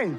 way!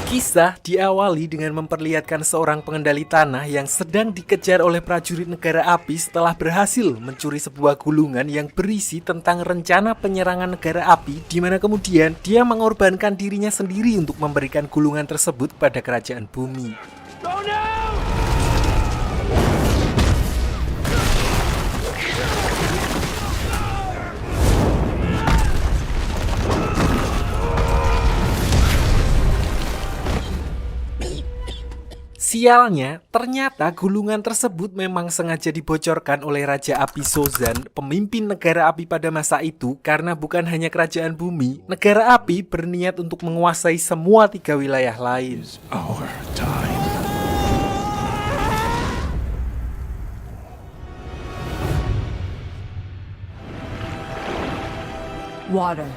Kisah diawali dengan memperlihatkan seorang pengendali tanah yang sedang dikejar oleh prajurit negara api setelah berhasil mencuri sebuah gulungan yang berisi tentang rencana penyerangan negara api, di mana kemudian dia mengorbankan dirinya sendiri untuk memberikan gulungan tersebut pada kerajaan bumi. Sialnya, ternyata gulungan tersebut memang sengaja dibocorkan oleh Raja Api Sozan, pemimpin negara api pada masa itu, karena bukan hanya kerajaan bumi, negara api berniat untuk menguasai semua 3 wilayah lain. Our time. Water,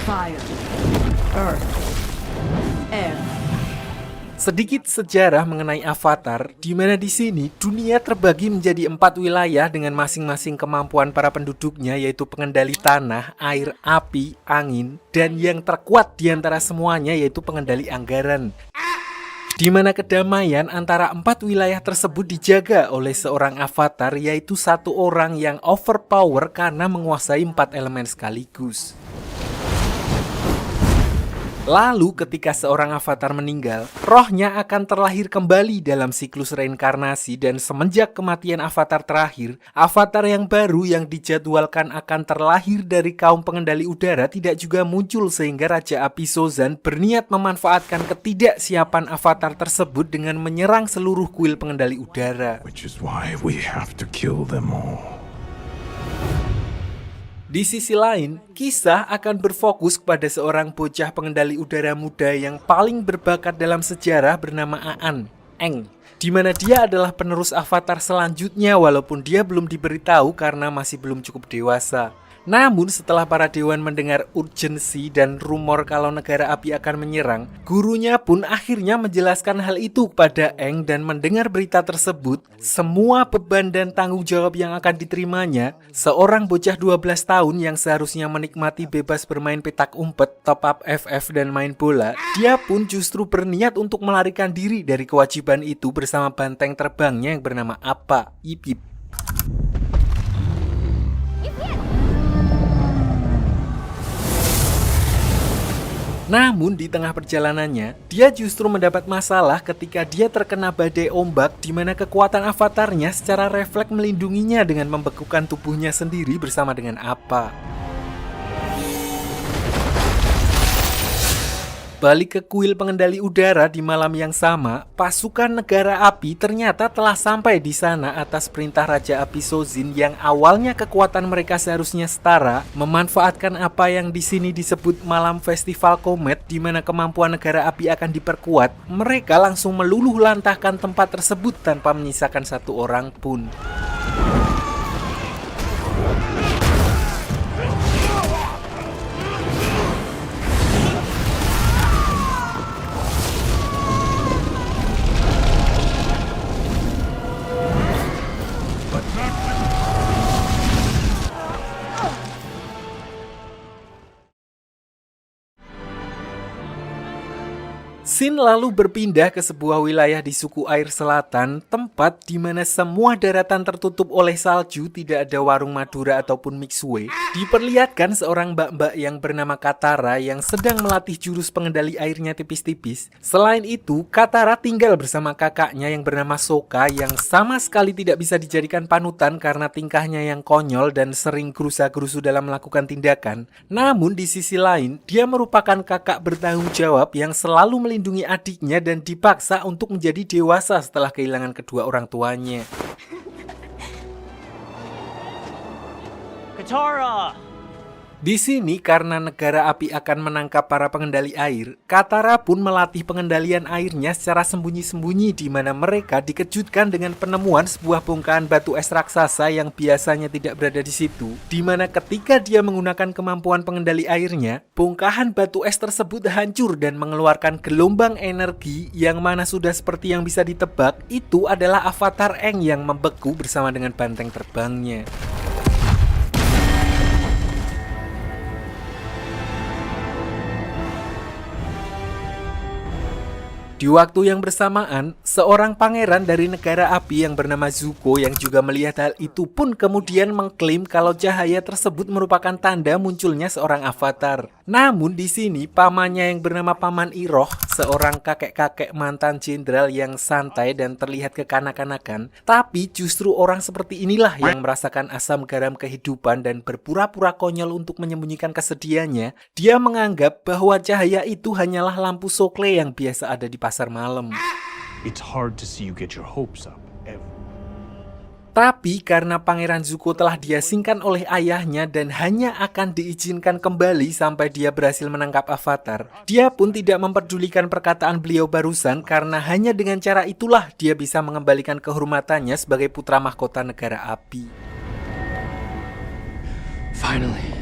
fire, earth, air. Sedikit sejarah mengenai Avatar, di mana di sini dunia terbagi menjadi 4 wilayah dengan masing-masing kemampuan para penduduknya, yaitu pengendali tanah, air, api, angin, dan yang terkuat di antara semuanya yaitu pengendali anggaran. Di mana kedamaian antara 4 wilayah tersebut dijaga oleh seorang avatar, yaitu satu orang yang overpower karena menguasai 4 elemen sekaligus. Lalu ketika seorang avatar meninggal, rohnya akan terlahir kembali dalam siklus reinkarnasi, dan semenjak kematian avatar terakhir, avatar yang baru yang dijadwalkan akan terlahir dari kaum pengendali udara tidak juga muncul, sehingga Raja Api Sozan berniat memanfaatkan ketidaksiapan avatar tersebut dengan menyerang seluruh kuil pengendali udara. Which is why we have to kill them all. Di sisi lain, kisah akan berfokus kepada seorang bocah pengendali udara muda yang paling berbakat dalam sejarah bernama Eng, di mana dia adalah penerus avatar selanjutnya walaupun dia belum diberitahu karena masih belum cukup dewasa. Namun setelah para dewan mendengar urgensi dan rumor kalau negara api akan menyerang, gurunya pun akhirnya menjelaskan hal itu kepada Eng, dan mendengar berita tersebut, semua beban dan tanggung jawab yang akan diterimanya, seorang bocah 12 tahun yang seharusnya menikmati bebas bermain petak umpet, top up FF dan main bola, dia pun justru berniat untuk melarikan diri dari kewajiban itu bersama banteng terbangnya yang bernama Appa, Ip. Namun di tengah perjalanannya, dia justru mendapat masalah ketika dia terkena badai ombak, di mana kekuatan avatarnya secara refleks melindunginya dengan membekukan tubuhnya sendiri bersama dengan Appa. Balik ke kuil pengendali udara di malam yang sama, pasukan negara api ternyata telah sampai di sana atas perintah Raja Api Sozin yang awalnya kekuatan mereka seharusnya setara, memanfaatkan apa yang di sini disebut malam festival komet, di mana kemampuan negara api akan diperkuat. Mereka langsung meluluh lantahkan tempat tersebut tanpa menyisakan satu orang pun. Scene lalu berpindah ke sebuah wilayah di suku air selatan, tempat di mana semua daratan tertutup oleh salju, tidak ada warung Madura ataupun mixue. Diperlihatkan seorang mbak-mbak yang bernama Katara yang sedang melatih jurus pengendali airnya tipis-tipis. Selain itu, Katara tinggal bersama kakaknya yang bernama Sokka yang sama sekali tidak bisa dijadikan panutan karena tingkahnya yang konyol dan sering gerusa-gerusu dalam melakukan tindakan. Namun di sisi lain, dia merupakan kakak bertanggung jawab yang selalu melindungi adiknya dan dipaksa untuk menjadi dewasa setelah kehilangan kedua orang tuanya. Katara! Di sini karena negara api akan menangkap para pengendali air, Katara pun melatih pengendalian airnya secara sembunyi-sembunyi di mana mereka dikejutkan dengan penemuan sebuah bongkahan batu es raksasa yang biasanya tidak berada di situ. Di mana ketika dia menggunakan kemampuan pengendali airnya, bongkahan batu es tersebut hancur dan mengeluarkan gelombang energi yang mana sudah seperti yang bisa ditebak, itu adalah avatar Aang yang membeku bersama dengan banteng terbangnya. Di waktu yang bersamaan, seorang pangeran dari negara api yang bernama Zuko yang juga melihat hal itu pun kemudian mengklaim kalau cahaya tersebut merupakan tanda munculnya seorang avatar. Namun di sini pamannya yang bernama Paman Iroh, seorang kakek-kakek mantan jenderal yang santai dan terlihat kekanak-kanakan, tapi justru orang seperti inilah yang merasakan asam garam kehidupan dan berpura-pura konyol untuk menyembunyikan kesedihannya. Dia menganggap bahwa cahaya itu hanyalah lampu sokle yang biasa ada di pasar malam. It's hard to see you get your hopes up. Tapi karena Pangeran Zuko telah diasingkan oleh ayahnya dan hanya akan diizinkan kembali sampai dia berhasil menangkap Avatar, dia pun tidak memperdulikan perkataan beliau barusan karena hanya dengan cara itulah dia bisa mengembalikan kehormatannya sebagai putra mahkota negara api. Finally.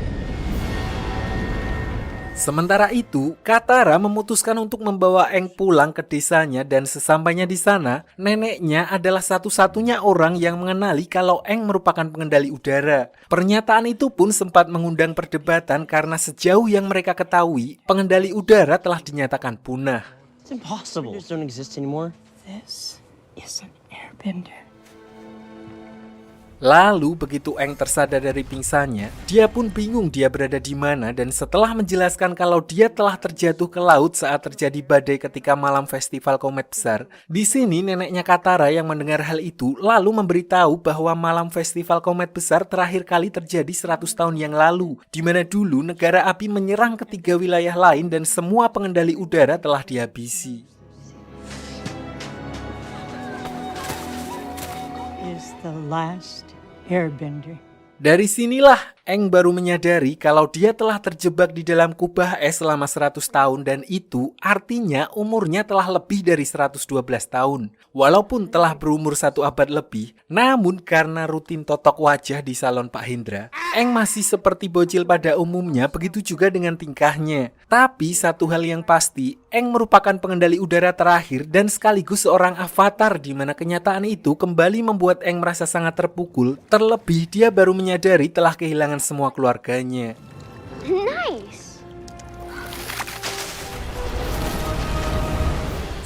Sementara itu, Katara memutuskan untuk membawa Aang pulang ke desanya dan sesampainya di sana, neneknya adalah satu-satunya orang yang mengenali kalau Aang merupakan pengendali udara. Pernyataan itu pun sempat mengundang perdebatan karena sejauh yang mereka ketahui, pengendali udara telah dinyatakan punah. It's impossible. They don't exist anymore. This is an airbender. Lalu begitu Aang tersadar dari pingsannya, dia pun bingung dia berada di mana dan setelah menjelaskan kalau dia telah terjatuh ke laut saat terjadi badai ketika malam festival komet besar. Di sini neneknya Katara yang mendengar hal itu lalu memberitahu bahwa malam festival komet besar terakhir kali terjadi 100 tahun yang lalu, di mana dulu negara api menyerang ketiga wilayah lain dan semua pengendali udara telah dihabisi. Is the last airbender. Dari sinilah Aang baru menyadari kalau dia telah terjebak di dalam kubah es selama 100 tahun dan itu artinya umurnya telah lebih dari 112 tahun. Walaupun telah berumur 1 abad lebih, namun karena rutin totok wajah di salon Pak Hendra, Aang masih seperti bocil pada umumnya, begitu juga dengan tingkahnya. Tapi satu hal yang pasti, Aang merupakan pengendali udara terakhir dan sekaligus seorang avatar di mana kenyataan itu kembali membuat Aang merasa sangat terpukul, terlebih dia baru menyadari telah kehilangan semua keluarganya. Nice.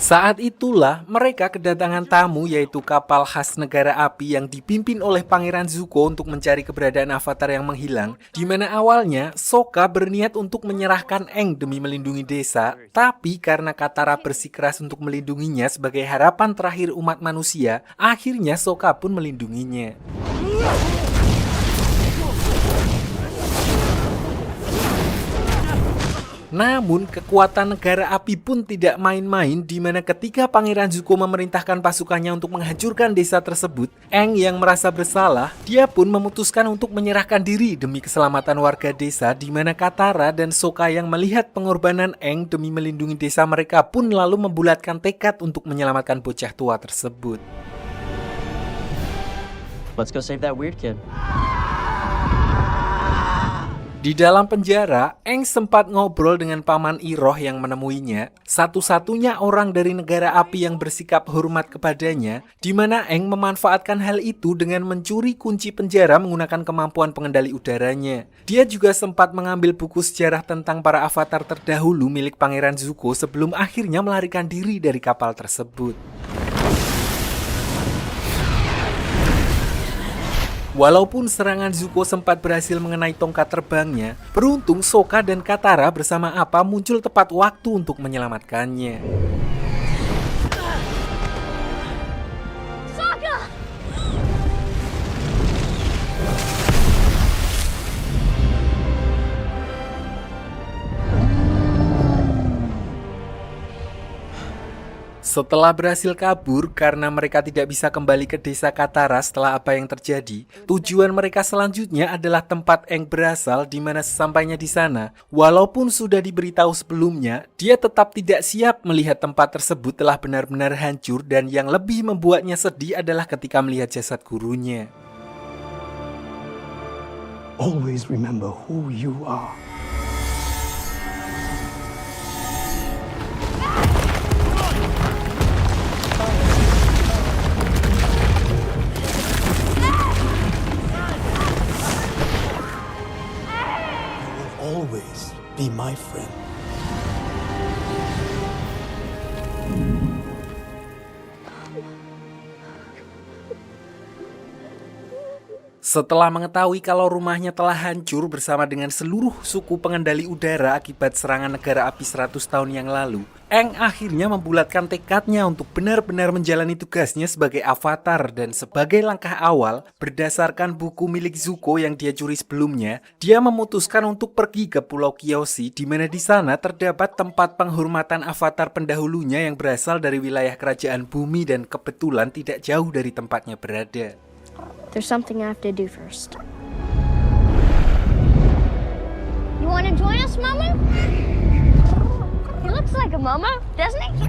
Saat itulah mereka kedatangan tamu yaitu kapal khas negara api yang dipimpin oleh Pangeran Zuko untuk mencari keberadaan avatar yang menghilang, di mana awalnya Sokka berniat untuk menyerahkan Aang demi melindungi desa, tapi karena Katara bersikeras untuk melindunginya sebagai harapan terakhir umat manusia, akhirnya Sokka pun melindunginya. Namun kekuatan negara api pun tidak main-main di mana ketika Pangeran Zuko memerintahkan pasukannya untuk menghancurkan desa tersebut, Aang yang merasa bersalah, dia pun memutuskan untuk menyerahkan diri demi keselamatan warga desa di mana Katara dan Sokka yang melihat pengorbanan Aang demi melindungi desa mereka pun lalu membulatkan tekad untuk menyelamatkan bocah tua tersebut. Let's go save that weird kid. Di dalam penjara, Aang sempat ngobrol dengan Paman Iroh yang menemuinya, satu-satunya orang dari negara api yang bersikap hormat kepadanya, di mana Aang memanfaatkan hal itu dengan mencuri kunci penjara menggunakan kemampuan pengendali udaranya. Dia juga sempat mengambil buku sejarah tentang para avatar terdahulu milik Pangeran Zuko sebelum akhirnya melarikan diri dari kapal tersebut. Walaupun serangan Zuko sempat berhasil mengenai tongkat terbangnya, beruntung Sokka dan Katara bersama Appa muncul tepat waktu untuk menyelamatkannya. Sokka! Setelah berhasil kabur karena mereka tidak bisa kembali ke desa Katara setelah apa yang terjadi, tujuan mereka selanjutnya adalah tempat Aang berasal, di mana sesampainya di sana, walaupun sudah diberitahu sebelumnya, dia tetap tidak siap melihat tempat tersebut telah benar-benar hancur, dan yang lebih membuatnya sedih adalah ketika melihat jasad gurunya. Always remember who you are. Always be my friend. Setelah mengetahui kalau rumahnya telah hancur bersama dengan seluruh suku pengendali udara akibat serangan negara api 100 tahun yang lalu, Aang akhirnya membulatkan tekadnya untuk benar-benar menjalani tugasnya sebagai avatar, dan sebagai langkah awal, berdasarkan buku milik Zuko yang dia curi sebelumnya, dia memutuskan untuk pergi ke Pulau Kyoshi, di mana di sana terdapat tempat penghormatan avatar pendahulunya yang berasal dari wilayah kerajaan bumi dan kebetulan tidak jauh dari tempatnya berada. There's something I have to do first. You want to join us, Mama? He looks like a mama, doesn't he?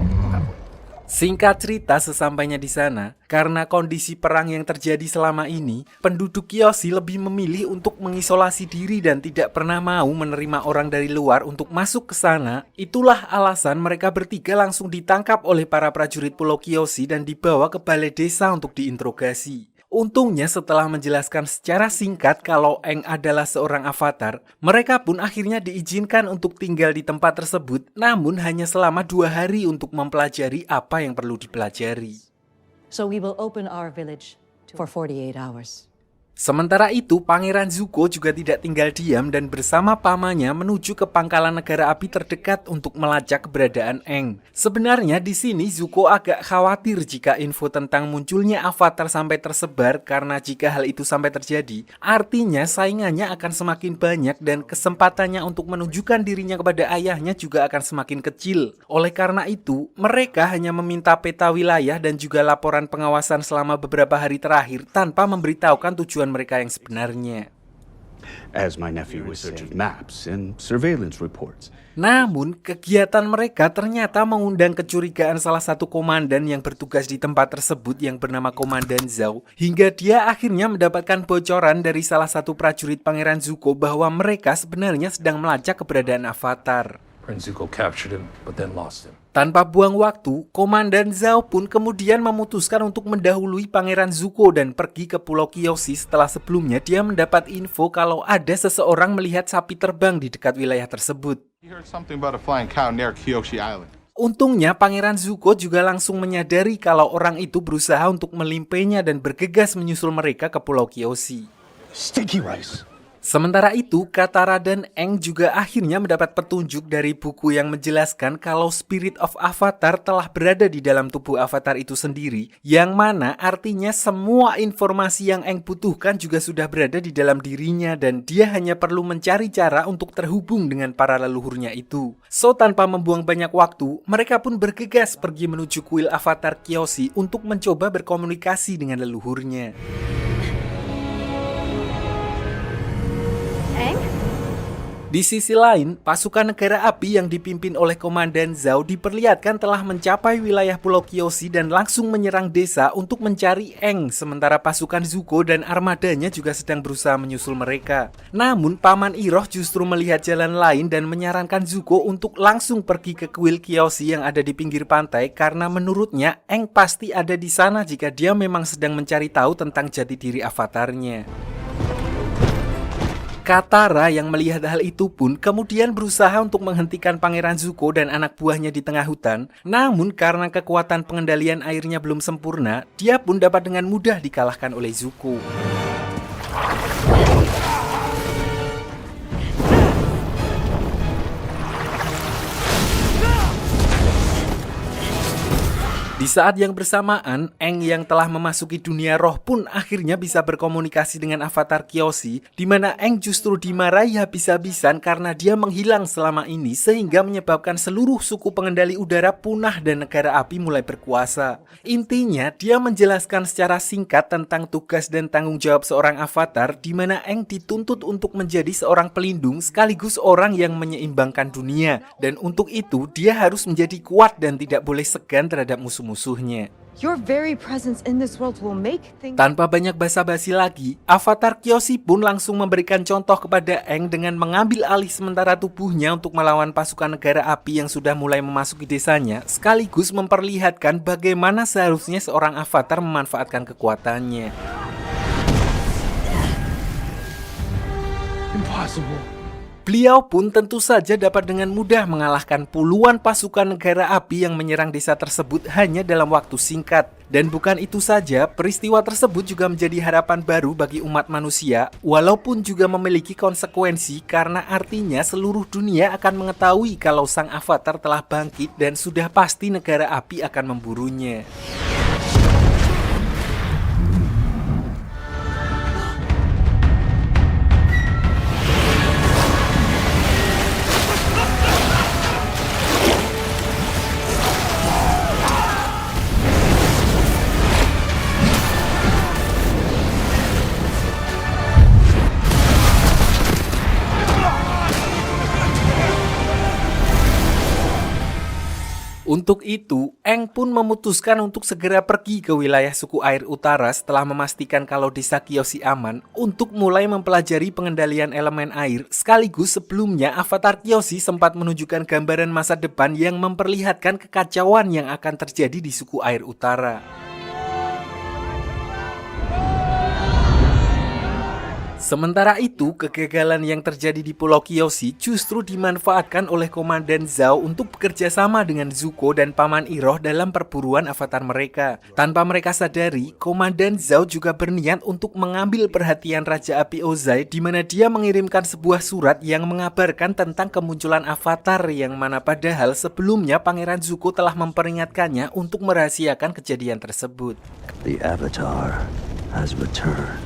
Singkat cerita, sesampainya di sana, karena kondisi perang yang terjadi selama ini, penduduk Kyoshi lebih memilih untuk mengisolasi diri dan tidak pernah mau menerima orang dari luar untuk masuk ke sana. Itulah alasan mereka bertiga langsung ditangkap oleh para prajurit Pulau Kyoshi dan dibawa ke balai desa untuk diinterogasi. Untungnya setelah menjelaskan secara singkat kalau Aang adalah seorang avatar, mereka pun akhirnya diizinkan untuk tinggal di tempat tersebut, namun hanya selama 2 hari untuk mempelajari apa yang perlu dipelajari. So we will open our village for 48 hours. Sementara itu, Pangeran Zuko juga tidak tinggal diam dan bersama pamannya menuju ke pangkalan negara api terdekat untuk melacak keberadaan Aang. Sebenarnya di sini Zuko agak khawatir jika info tentang munculnya avatar sampai tersebar, karena jika hal itu sampai terjadi, artinya saingannya akan semakin banyak dan kesempatannya untuk menunjukkan dirinya kepada ayahnya juga akan semakin kecil. Oleh karena itu, mereka hanya meminta peta wilayah dan juga laporan pengawasan selama beberapa hari terakhir tanpa memberitahukan tujuan mereka yang sebenarnya. As my nephew was searching maps and surveillance reports. Namun, kegiatan mereka ternyata mengundang kecurigaan salah satu komandan yang bertugas di tempat tersebut yang bernama Komandan Zhao, hingga dia akhirnya mendapatkan bocoran dari salah satu prajurit Pangeran Zuko bahwa mereka sebenarnya sedang melacak keberadaan avatar. Prince Zuko captured him, but then lost him. Tanpa buang waktu, Komandan Zhao pun kemudian memutuskan untuk mendahului Pangeran Zuko dan pergi ke Pulau Kyoshi setelah sebelumnya dia mendapat info kalau ada seseorang melihat sapi terbang di dekat wilayah tersebut. He heard something about a flying cow near Kyoshi Island. Untungnya Pangeran Zuko juga langsung menyadari kalau orang itu berusaha untuk melimpainya dan bergegas menyusul mereka ke Pulau Kyoshi. Sticky rice. Sementara itu, Katara dan Aang juga akhirnya mendapat petunjuk dari buku yang menjelaskan kalau Spirit of Avatar telah berada di dalam tubuh Avatar itu sendiri, yang mana artinya semua informasi yang Aang butuhkan juga sudah berada di dalam dirinya dan dia hanya perlu mencari cara untuk terhubung dengan para leluhurnya itu. So, tanpa membuang banyak waktu, mereka pun bergegas pergi menuju kuil Avatar Kyoshi untuk mencoba berkomunikasi dengan leluhurnya. Di sisi lain, pasukan negara api yang dipimpin oleh Komandan Zhao diperlihatkan telah mencapai wilayah Pulau Kyoshi dan langsung menyerang desa untuk mencari Aang, sementara pasukan Zuko dan armadanya juga sedang berusaha menyusul mereka. Namun, Paman Iroh justru melihat jalan lain dan menyarankan Zuko untuk langsung pergi ke kuil Kyoshi yang ada di pinggir pantai karena menurutnya Aang pasti ada di sana jika dia memang sedang mencari tahu tentang jati diri avatarnya. Katara yang melihat hal itu pun kemudian berusaha untuk menghentikan Pangeran Zuko dan anak buahnya di tengah hutan. Namun karena kekuatan pengendalian airnya belum sempurna, dia pun dapat dengan mudah dikalahkan oleh Zuko. Di saat yang bersamaan, Aang yang telah memasuki dunia roh pun akhirnya bisa berkomunikasi dengan avatar Kyoshi, di mana Aang justru dimarahi habis-habisan karena dia menghilang selama ini sehingga menyebabkan seluruh suku pengendali udara punah dan negara api mulai berkuasa. Intinya, dia menjelaskan secara singkat tentang tugas dan tanggung jawab seorang avatar, di mana Aang dituntut untuk menjadi seorang pelindung sekaligus orang yang menyeimbangkan dunia, dan untuk itu dia harus menjadi kuat dan tidak boleh segan terhadap musuhnya. Your very presence in this world will make things... Tanpa banyak basa-basi lagi, avatar Kyoshi pun langsung memberikan contoh kepada Aang dengan mengambil alih sementara tubuhnya untuk melawan pasukan negara api yang sudah mulai memasuki desanya, sekaligus memperlihatkan bagaimana seharusnya seorang avatar memanfaatkan kekuatannya. Impossible. Beliau pun tentu saja dapat dengan mudah mengalahkan puluhan pasukan negara api yang menyerang desa tersebut hanya dalam waktu singkat. Dan bukan itu saja, peristiwa tersebut juga menjadi harapan baru bagi umat manusia, walaupun juga memiliki konsekuensi karena artinya seluruh dunia akan mengetahui kalau sang avatar telah bangkit dan sudah pasti negara api akan memburunya. Untuk itu, Aang pun memutuskan untuk segera pergi ke wilayah suku air utara setelah memastikan kalau desa Kyoshi aman untuk mulai mempelajari pengendalian elemen air, sekaligus sebelumnya avatar Kyoshi sempat menunjukkan gambaran masa depan yang memperlihatkan kekacauan yang akan terjadi di suku air utara. Sementara itu, kegagalan yang terjadi di Pulau Kyoshi justru dimanfaatkan oleh Komandan Zhao untuk bekerja sama dengan Zuko dan Paman Iroh dalam perburuan avatar mereka. Tanpa mereka sadari, Komandan Zhao juga berniat untuk mengambil perhatian Raja Api Ozai, di mana dia mengirimkan sebuah surat yang mengabarkan tentang kemunculan avatar yang mana padahal sebelumnya Pangeran Zuko telah memperingatkannya untuk merahasiakan kejadian tersebut. The Avatar has returned.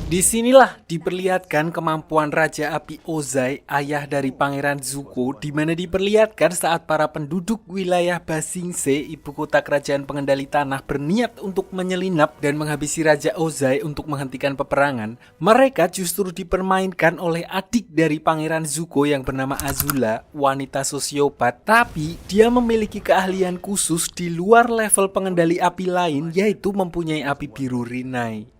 Disinilah diperlihatkan kemampuan Raja Api Ozai, ayah dari Pangeran Zuko, di mana diperlihatkan saat para penduduk wilayah Ba Sing Se, ibu kota kerajaan pengendali tanah, berniat untuk menyelinap dan menghabisi Raja Ozai untuk menghentikan peperangan. Mereka justru dipermainkan oleh adik dari Pangeran Zuko yang bernama Azula, wanita sosiopat, tapi dia memiliki keahlian khusus di luar level pengendali api lain, yaitu mempunyai api biru Rinai.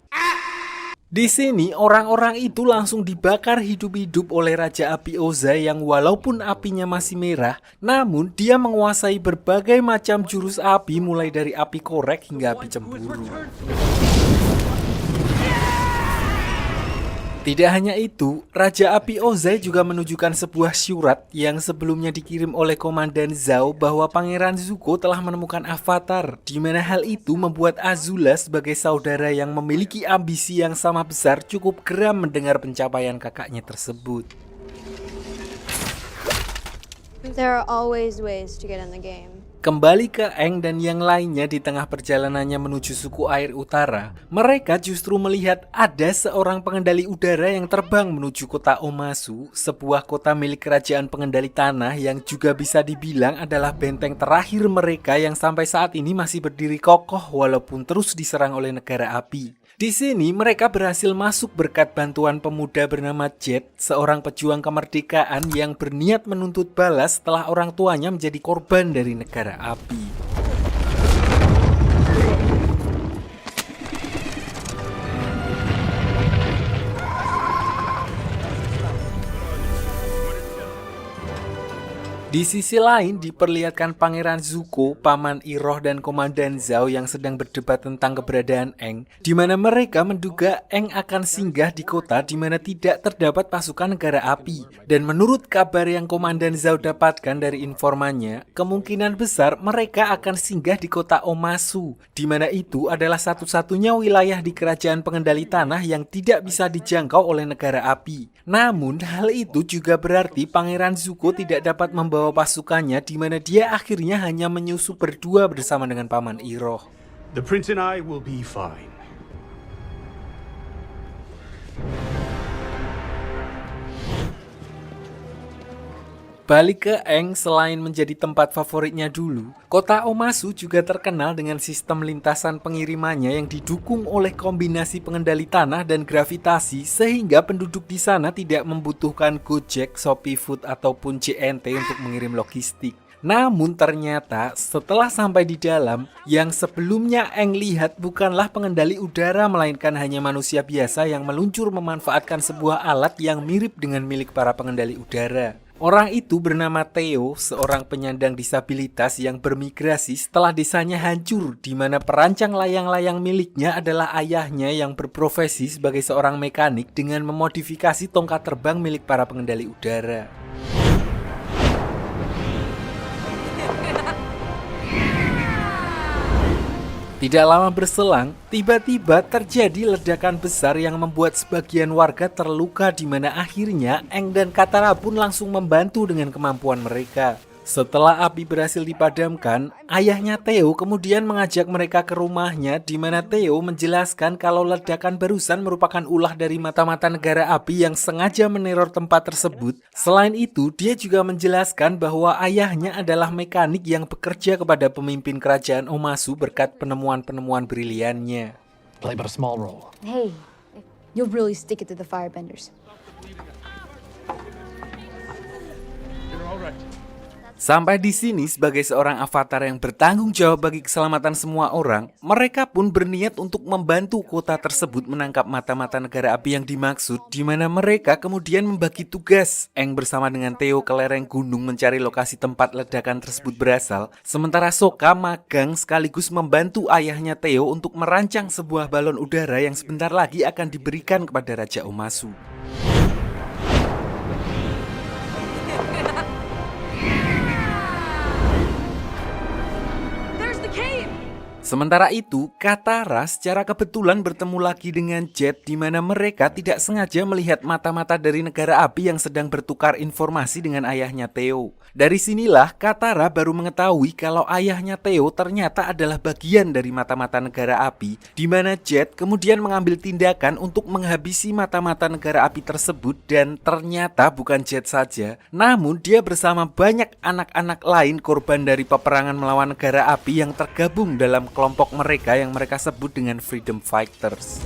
Di sini, orang-orang itu langsung dibakar hidup-hidup oleh Raja Api Ozai yang walaupun apinya masih merah, namun dia menguasai berbagai macam jurus api mulai dari api korek hingga api cemburu. Tidak hanya itu, Raja Api Ozai juga menunjukkan sebuah surat yang sebelumnya dikirim oleh Komandan Zhao bahwa Pangeran Zuko telah menemukan avatar, di mana hal itu membuat Azula sebagai saudara yang memiliki ambisi yang sama besar cukup geram mendengar pencapaian kakaknya tersebut. There are always ways to get in the game. Kembali ke Aang dan yang lainnya di tengah perjalanannya menuju suku air utara, mereka justru melihat ada seorang pengendali udara yang terbang menuju kota Omasu, sebuah kota milik kerajaan pengendali tanah yang juga bisa dibilang adalah benteng terakhir mereka yang sampai saat ini masih berdiri kokoh walaupun terus diserang oleh negara api. Di sini mereka berhasil masuk berkat bantuan pemuda bernama Jet, seorang pejuang kemerdekaan yang berniat menuntut balas setelah orang tuanya menjadi korban dari negara api. Di sisi lain diperlihatkan Pangeran Zuko, Paman Iroh dan Komandan Zhao yang sedang berdebat tentang keberadaan Aang, di mana mereka menduga Aang akan singgah di kota di mana tidak terdapat pasukan negara api. Dan menurut kabar yang Komandan Zhao dapatkan dari informannya, kemungkinan besar mereka akan singgah di kota Omasu, di mana itu adalah satu-satunya wilayah di kerajaan pengendali tanah yang tidak bisa dijangkau oleh negara api. Namun hal itu juga berarti Pangeran Zuko tidak dapat membawa pasukannya, di mana dia akhirnya hanya menyusup berdua bersama dengan Paman Iroh. The prince and I will be fine. Balik ke Aang, selain menjadi tempat favoritnya dulu, kota Omasu juga terkenal dengan sistem lintasan pengirimannya yang didukung oleh kombinasi pengendali tanah dan gravitasi, sehingga penduduk di sana tidak membutuhkan Gojek, Shopee Food ataupun JNT untuk mengirim logistik. Namun ternyata setelah sampai di dalam, yang sebelumnya Aang lihat bukanlah pengendali udara melainkan hanya manusia biasa yang meluncur memanfaatkan sebuah alat yang mirip dengan milik para pengendali udara. Orang itu bernama Theo, seorang penyandang disabilitas yang bermigrasi setelah desanya hancur, di mana perancang layang-layang miliknya adalah ayahnya yang berprofesi sebagai seorang mekanik dengan memodifikasi tongkat terbang milik para pengendali udara. Tidak lama berselang, tiba-tiba terjadi ledakan besar yang membuat sebagian warga terluka, di mana akhirnya Aang dan Katara pun langsung membantu dengan kemampuan mereka. Setelah api berhasil dipadamkan, ayahnya Theo kemudian mengajak mereka ke rumahnya, di mana Theo menjelaskan kalau ledakan barusan merupakan ulah dari mata-mata negara api yang sengaja meneror tempat tersebut. Selain itu, dia juga menjelaskan bahwa ayahnya adalah mekanik yang bekerja kepada pemimpin kerajaan Omasu berkat penemuan-penemuan briliannya. Play but a small role. Hey, you'll really stick it to the firebenders. Sampai di sini, sebagai seorang avatar yang bertanggung jawab bagi keselamatan semua orang, mereka pun berniat untuk membantu kota tersebut menangkap mata-mata negara api yang dimaksud, di mana mereka kemudian membagi tugas. Aang bersama dengan Theo ke lereng gunung mencari lokasi tempat ledakan tersebut berasal, sementara Sokka magang sekaligus membantu ayahnya Theo untuk merancang sebuah balon udara yang sebentar lagi akan diberikan kepada Raja Omasu. Sementara itu, Katara secara kebetulan bertemu lagi dengan Jet, di mana mereka tidak sengaja melihat mata-mata dari negara api yang sedang bertukar informasi dengan ayahnya Theo. Dari sinilah Katara baru mengetahui kalau ayahnya Theo ternyata adalah bagian dari mata-mata negara api, di mana Jet kemudian mengambil tindakan untuk menghabisi mata-mata negara api tersebut, dan ternyata bukan Jet saja, namun dia bersama banyak anak-anak lain korban dari peperangan melawan negara api yang tergabung dalam kelompok mereka yang mereka sebut dengan Freedom Fighters.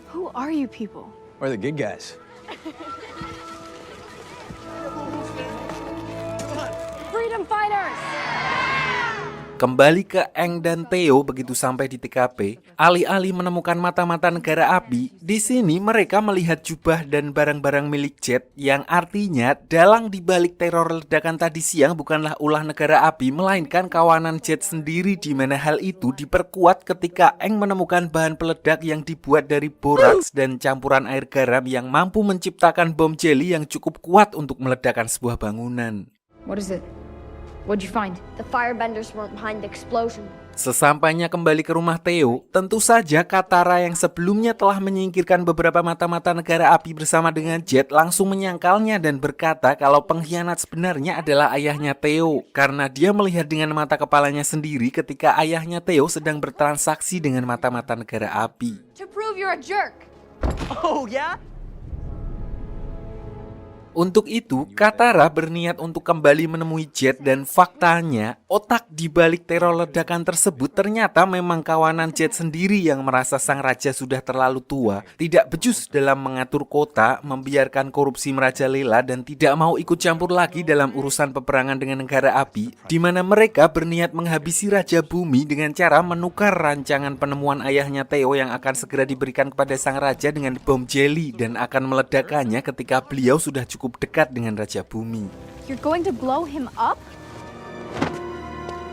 Who are you people? We're the good guys. Freedom fighters! Kembali ke Aang dan Theo begitu sampai di TKP, alih-alih menemukan mata-mata negara api, di sini mereka melihat jubah dan barang-barang milik Jet, yang artinya dalang dibalik teror ledakan tadi siang bukanlah ulah negara api, melainkan kawanan Jet sendiri, di mana hal itu diperkuat ketika Aang menemukan bahan peledak yang dibuat dari boraks dan campuran air garam yang mampu menciptakan bom jeli yang cukup kuat untuk meledakkan sebuah bangunan. What is it? What'd you find? The firebenders weren't behind the explosion. Sesampainya kembali ke rumah Theo, tentu saja Katara yang sebelumnya telah menyingkirkan beberapa mata-mata negara api bersama dengan Jet langsung menyangkalnya dan berkata kalau pengkhianat sebenarnya adalah ayahnya Theo, karena dia melihat dengan mata kepalanya sendiri ketika ayahnya Theo sedang bertransaksi dengan mata-mata negara api. To prove you're a jerk. Oh, yeah? Untuk itu, Katara berniat untuk kembali menemui Jet dan faktanya, otak di balik teror ledakan tersebut ternyata memang kawanan Jet sendiri yang merasa sang raja sudah terlalu tua, tidak becus dalam mengatur kota, membiarkan korupsi merajalela dan tidak mau ikut campur lagi dalam urusan peperangan dengan negara api, di mana mereka berniat menghabisi Raja Bumi dengan cara menukar rancangan penemuan ayahnya Theo yang akan segera diberikan kepada sang raja dengan bom jelly dan akan meledakkannya ketika beliau sudah cukup dekat dengan Raja Bumi. You're going to blow him up?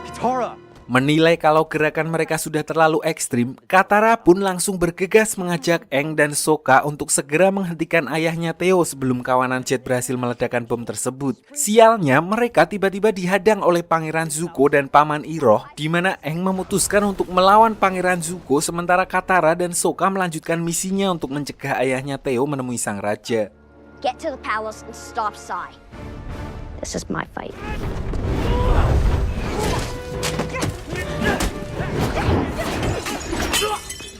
Katara! Menilai kalau gerakan mereka sudah terlalu ekstrim, Katara pun langsung bergegas mengajak Aang dan Sokka untuk segera menghentikan ayahnya Theo sebelum kawanan Jet berhasil meledakkan bom tersebut. Sialnya, mereka tiba-tiba dihadang oleh Pangeran Zuko dan Paman Iroh, di mana Aang memutuskan untuk melawan Pangeran Zuko sementara Katara dan Sokka melanjutkan misinya untuk mencegah ayahnya Theo menemui sang raja. Get to the palace and stop Sai. This is my fight.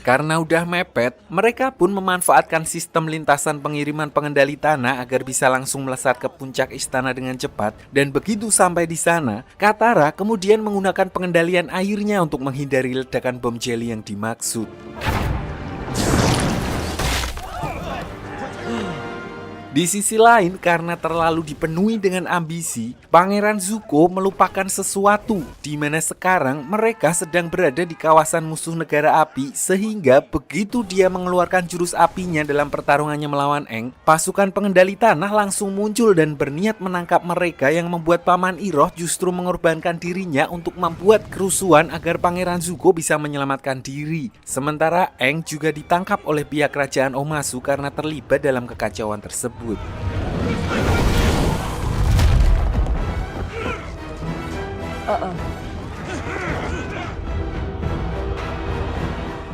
Karena udah mepet, mereka pun memanfaatkan sistem lintasan pengiriman pengendali tanah agar bisa langsung melesat ke puncak istana dengan cepat. Dan begitu sampai di sana, Katara kemudian menggunakan pengendalian airnya untuk menghindari ledakan bom jelly yang dimaksud. Di sisi lain, karena terlalu dipenuhi dengan ambisi, Pangeran Zuko melupakan sesuatu, di mana sekarang mereka sedang berada di kawasan musuh negara api, sehingga begitu dia mengeluarkan jurus apinya dalam pertarungannya melawan Aang, pasukan pengendali tanah langsung muncul dan berniat menangkap mereka yang membuat Paman Iroh justru mengorbankan dirinya untuk membuat kerusuhan agar Pangeran Zuko bisa menyelamatkan diri. Sementara Aang juga ditangkap oleh pihak kerajaan Omasu karena terlibat dalam kekacauan tersebut.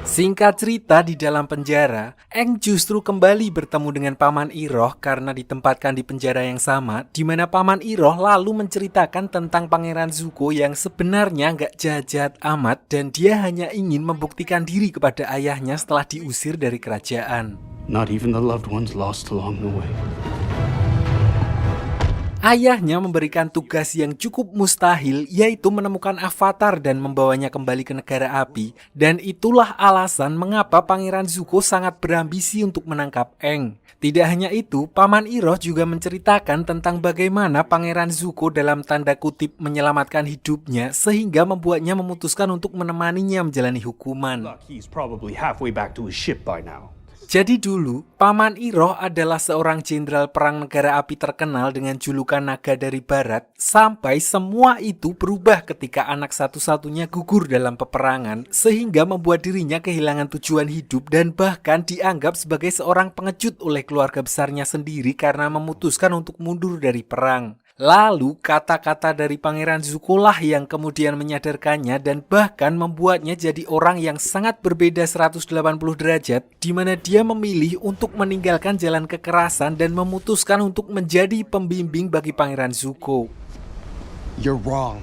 Singkat cerita, di dalam penjara, Aang justru kembali bertemu dengan Paman Iroh karena ditempatkan di penjara yang sama, di mana Paman Iroh lalu menceritakan tentang Pangeran Zuko yang sebenarnya nggak jahat amat dan dia hanya ingin membuktikan diri kepada ayahnya setelah diusir dari kerajaan. Not even the loved ones lost along the way. Ayahnya memberikan tugas yang cukup mustahil, yaitu menemukan Avatar dan membawanya kembali ke negara api. Dan itulah alasan mengapa Pangeran Zuko sangat berambisi untuk menangkap Aang. Tidak hanya itu, Paman Iroh juga menceritakan tentang bagaimana Pangeran Zuko dalam tanda kutip menyelamatkan hidupnya, sehingga membuatnya memutuskan untuk menemaninya menjalani hukuman. He's probably halfway back to his ship by now. Jadi dulu, Paman Iroh adalah seorang jenderal perang negara api terkenal dengan julukan Naga dari Barat, sampai semua itu berubah ketika anak satu-satunya gugur dalam peperangan, sehingga membuat dirinya kehilangan tujuan hidup dan bahkan dianggap sebagai seorang pengecut oleh keluarga besarnya sendiri karena memutuskan untuk mundur dari perang. Lalu kata-kata dari Pangeran Zuko lah yang kemudian menyadarkannya dan bahkan membuatnya jadi orang yang sangat berbeda 180 derajat, di mana dia memilih untuk meninggalkan jalan kekerasan dan memutuskan untuk menjadi pembimbing bagi Pangeran Zuko. You're wrong.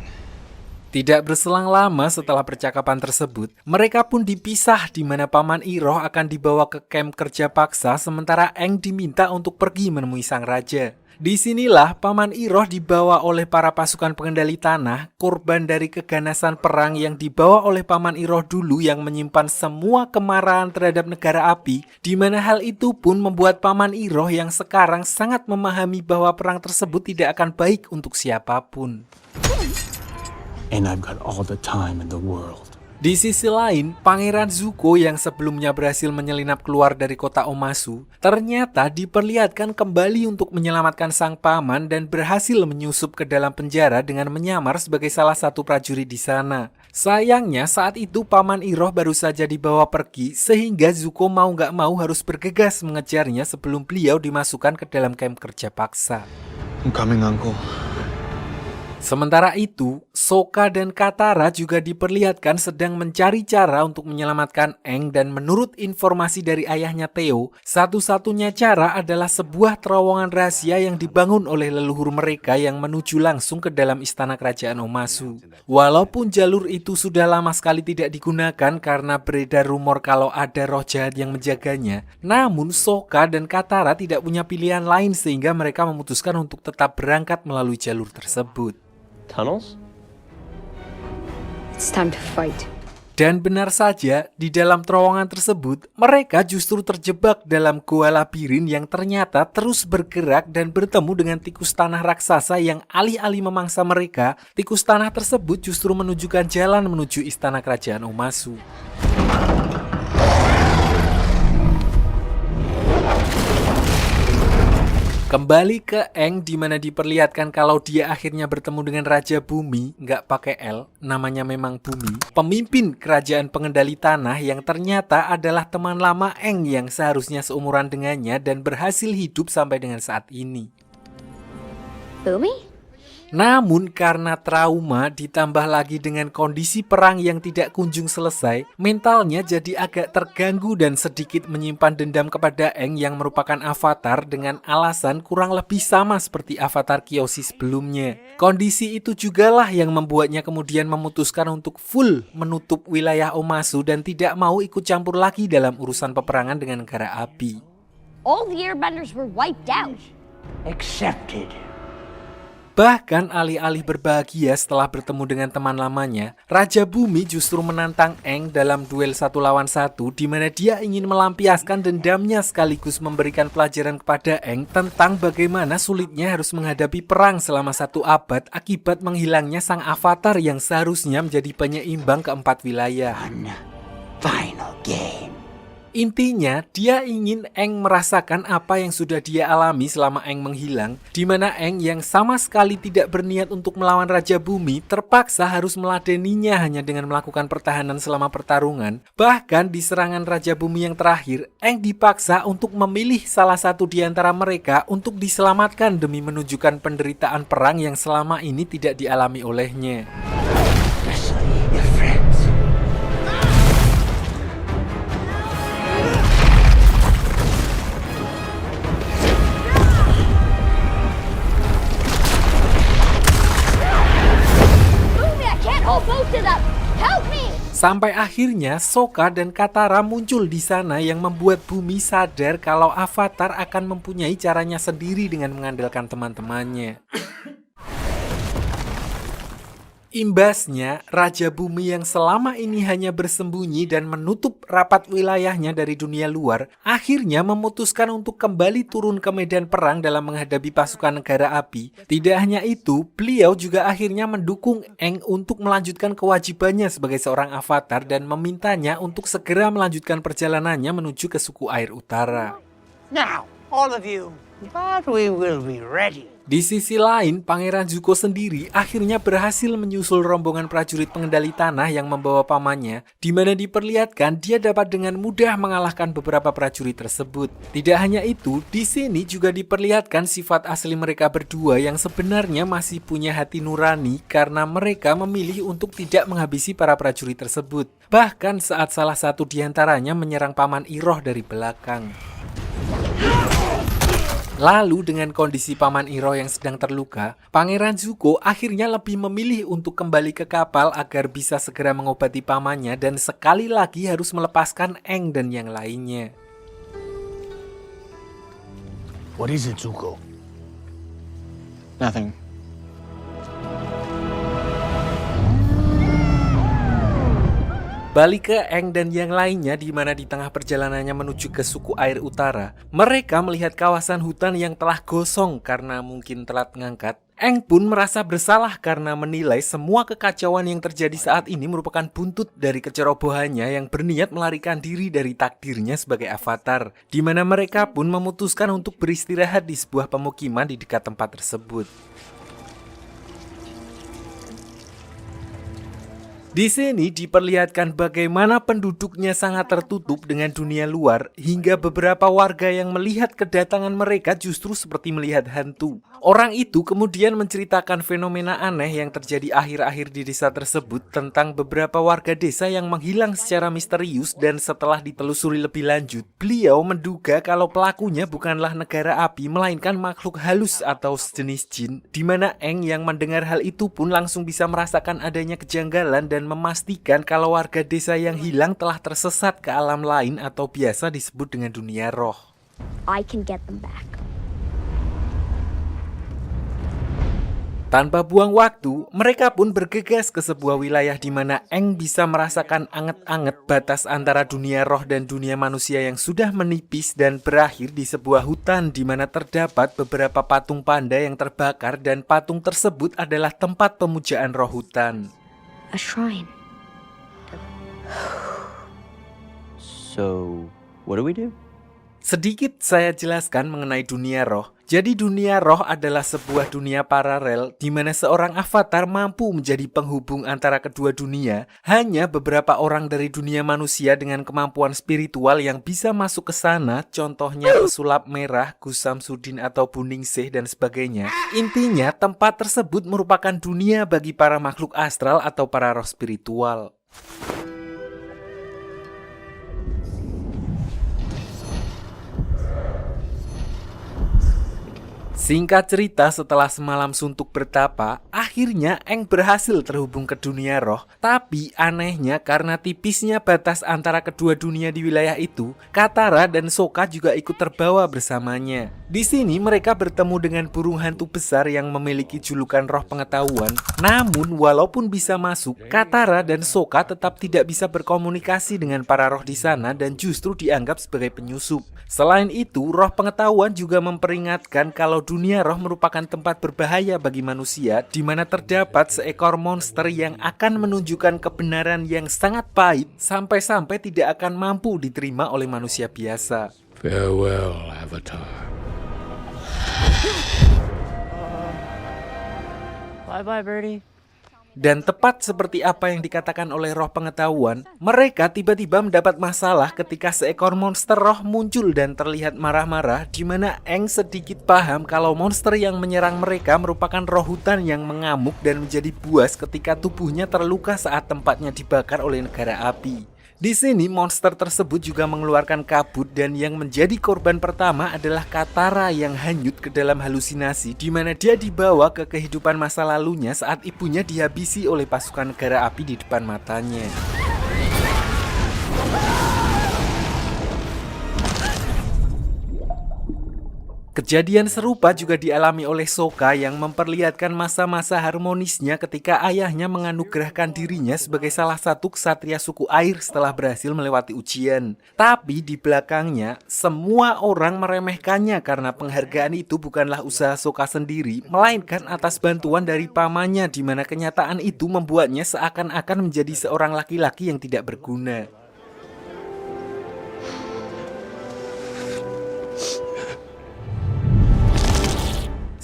Tidak berselang lama setelah percakapan tersebut, mereka pun dipisah di mana Paman Iroh akan dibawa ke kamp kerja paksa sementara Aang diminta untuk pergi menemui sang raja. Disinilah Paman Iroh dibawa oleh para pasukan pengendali tanah, korban dari keganasan perang yang dibawa oleh Paman Iroh dulu yang menyimpan semua kemarahan terhadap negara api, di mana hal itu pun membuat Paman Iroh yang sekarang sangat memahami bahwa perang tersebut tidak akan baik untuk siapapun. And I've got all the time in the world. Di sisi lain, Pangeran Zuko yang sebelumnya berhasil menyelinap keluar dari kota Omasu, ternyata diperlihatkan kembali untuk menyelamatkan sang paman dan berhasil menyusup ke dalam penjara dengan menyamar sebagai salah satu prajurit di sana. Sayangnya saat itu Paman Iroh baru saja dibawa pergi, sehingga Zuko mau gak mau harus bergegas mengejarnya sebelum beliau dimasukkan ke dalam kamp kerja paksa. I'm coming, Uncle. Sementara itu, Sokka dan Katara juga diperlihatkan sedang mencari cara untuk menyelamatkan Aang dan menurut informasi dari ayahnya Theo, satu-satunya cara adalah sebuah terowongan rahasia yang dibangun oleh leluhur mereka yang menuju langsung ke dalam istana kerajaan Omasu. Walaupun jalur itu sudah lama sekali tidak digunakan karena beredar rumor kalau ada roh jahat yang menjaganya, namun Sokka dan Katara tidak punya pilihan lain sehingga mereka memutuskan untuk tetap berangkat melalui jalur tersebut. Tunnels? It's time to fight. Dan benar saja, di dalam terowongan tersebut, mereka justru terjebak dalam gua labirin yang ternyata terus bergerak dan bertemu dengan tikus tanah raksasa yang alih-alih memangsa mereka, tikus tanah tersebut justru menunjukkan jalan menuju istana kerajaan Omasu. Kembali ke Aang di mana diperlihatkan kalau dia akhirnya bertemu dengan Raja Bumi, nggak pakai L, namanya memang Bumi, pemimpin kerajaan pengendali tanah yang ternyata adalah teman lama Aang yang seharusnya seumuran dengannya dan berhasil hidup sampai dengan saat ini. Boomy? Namun karena trauma ditambah lagi dengan kondisi perang yang tidak kunjung selesai, mentalnya jadi agak terganggu dan sedikit menyimpan dendam kepada Aang yang merupakan avatar dengan alasan kurang lebih sama seperti avatar Kyoshi sebelumnya. Kondisi itu jugalah yang membuatnya kemudian memutuskan untuk full menutup wilayah Omasu dan tidak mau ikut campur lagi dalam urusan peperangan dengan negara api. All the airbenders were wiped out. Accepted. Bahkan alih-alih berbahagia setelah bertemu dengan teman lamanya, Raja Bumi justru menantang Aang dalam duel 1 lawan 1 di mana dia ingin melampiaskan dendamnya sekaligus memberikan pelajaran kepada Aang tentang bagaimana sulitnya harus menghadapi perang selama 1 abad akibat menghilangnya sang avatar yang seharusnya menjadi penyeimbang keempat wilayah. Final game. Intinya, dia ingin Aang merasakan apa yang sudah dia alami selama Aang menghilang, di mana Aang yang sama sekali tidak berniat untuk melawan Raja Bumi terpaksa harus meladeninya hanya dengan melakukan pertahanan selama pertarungan. Bahkan di serangan Raja Bumi yang terakhir, Aang dipaksa untuk memilih salah satu di antara mereka untuk diselamatkan demi menunjukkan penderitaan perang yang selama ini tidak dialami olehnya. Sampai akhirnya Sokka dan Katara muncul di sana yang membuat Bumi sadar kalau Avatar akan mempunyai caranya sendiri dengan mengandalkan teman-temannya. Imbasnya, Raja Bumi yang selama ini hanya bersembunyi dan menutup rapat wilayahnya dari dunia luar, akhirnya memutuskan untuk kembali turun ke medan perang dalam menghadapi pasukan negara api. Tidak hanya itu, beliau juga akhirnya mendukung Aang untuk melanjutkan kewajibannya sebagai seorang avatar dan memintanya untuk segera melanjutkan perjalanannya menuju ke suku air utara. Now, all of you, but we will be ready. Di sisi lain, Pangeran Zuko sendiri akhirnya berhasil menyusul rombongan prajurit pengendali tanah yang membawa pamannya, di mana diperlihatkan dia dapat dengan mudah mengalahkan beberapa prajurit tersebut. Tidak hanya itu, di sini juga diperlihatkan sifat asli mereka berdua yang sebenarnya masih punya hati nurani karena mereka memilih untuk tidak menghabisi para prajurit tersebut. Bahkan saat salah satu di antaranya menyerang Paman Iroh dari belakang. Lalu dengan kondisi Paman Iroh yang sedang terluka, Pangeran Zuko akhirnya lebih memilih untuk kembali ke kapal agar bisa segera mengobati pamannya dan sekali lagi harus melepaskan Aang dan yang lainnya. What is it, Zuko? Nothing. Balik ke Aang dan yang lainnya di mana di tengah perjalanannya menuju ke suku air utara, mereka melihat kawasan hutan yang telah gosong karena mungkin telat ngangkat. Aang pun merasa bersalah karena menilai semua kekacauan yang terjadi saat ini merupakan buntut dari kecerobohannya yang berniat melarikan diri dari takdirnya sebagai avatar, di mana mereka pun memutuskan untuk beristirahat di sebuah pemukiman di dekat tempat tersebut. Di sini diperlihatkan bagaimana penduduknya sangat tertutup dengan dunia luar, hingga beberapa warga yang melihat kedatangan mereka justru seperti melihat hantu. Orang itu kemudian menceritakan fenomena aneh yang terjadi akhir-akhir di desa tersebut tentang beberapa warga desa yang menghilang secara misterius, dan setelah ditelusuri lebih lanjut, beliau menduga kalau pelakunya bukanlah negara api melainkan makhluk halus atau sejenis jin, di mana Eng yang mendengar hal itu pun langsung bisa merasakan adanya kejanggalan dan memastikan kalau warga desa yang hilang telah tersesat ke alam lain atau biasa disebut dengan dunia roh. I can get them back. Tanpa buang waktu, mereka pun bergegas ke sebuah wilayah di mana Eng bisa merasakan anget-anget batas antara dunia roh dan dunia manusia yang sudah menipis, dan berakhir di sebuah hutan di mana terdapat beberapa patung panda yang terbakar, dan patung tersebut adalah tempat pemujaan roh hutan. A shrine. So, what do we do? Sedikit saya jelaskan mengenai dunia roh. Jadi dunia roh adalah sebuah dunia paralel di mana seorang avatar mampu menjadi penghubung antara kedua dunia. Hanya beberapa orang dari dunia manusia dengan kemampuan spiritual yang bisa masuk ke sana, contohnya pesulap merah, Gus Samsudin atau Buningsih dan sebagainya. Intinya tempat tersebut merupakan dunia bagi para makhluk astral atau para roh spiritual. Singkat cerita, setelah semalam suntuk bertapa, akhirnya Eng berhasil terhubung ke dunia roh. Tapi anehnya karena tipisnya batas antara kedua dunia di wilayah itu, Katara dan Sokka juga ikut terbawa bersamanya. Di sini mereka bertemu dengan burung hantu besar yang memiliki julukan roh pengetahuan. Namun walaupun bisa masuk, Katara dan Sokka tetap tidak bisa berkomunikasi dengan para roh di sana dan justru dianggap sebagai penyusup. Selain itu, roh pengetahuan juga memperingatkan kalau dunia roh merupakan tempat berbahaya bagi manusia, di mana terdapat seekor monster yang akan menunjukkan kebenaran yang sangat pahit sampai-sampai tidak akan mampu diterima oleh manusia biasa. Farewell, Avatar. Bye-bye, Birdie. Dan tepat seperti apa yang dikatakan oleh roh pengetahuan, mereka tiba-tiba mendapat masalah ketika seekor monster roh muncul dan terlihat marah-marah, di mana Eng sedikit paham kalau monster yang menyerang mereka merupakan roh hutan yang mengamuk dan menjadi buas ketika tubuhnya terluka saat tempatnya dibakar oleh negara api. Di sini monster tersebut juga mengeluarkan kabut, dan yang menjadi korban pertama adalah Katara yang hanyut ke dalam halusinasi, di mana dia dibawa ke kehidupan masa lalunya saat ibunya dihabisi oleh pasukan negara api di depan matanya. Kejadian serupa juga dialami oleh Sokka yang memperlihatkan masa-masa harmonisnya ketika ayahnya menganugerahkan dirinya sebagai salah satu ksatria suku air setelah berhasil melewati ujian. Tapi di belakangnya, semua orang meremehkannya karena penghargaan itu bukanlah usaha Sokka sendiri, melainkan atas bantuan dari pamannya, di mana kenyataan itu membuatnya seakan-akan menjadi seorang laki-laki yang tidak berguna.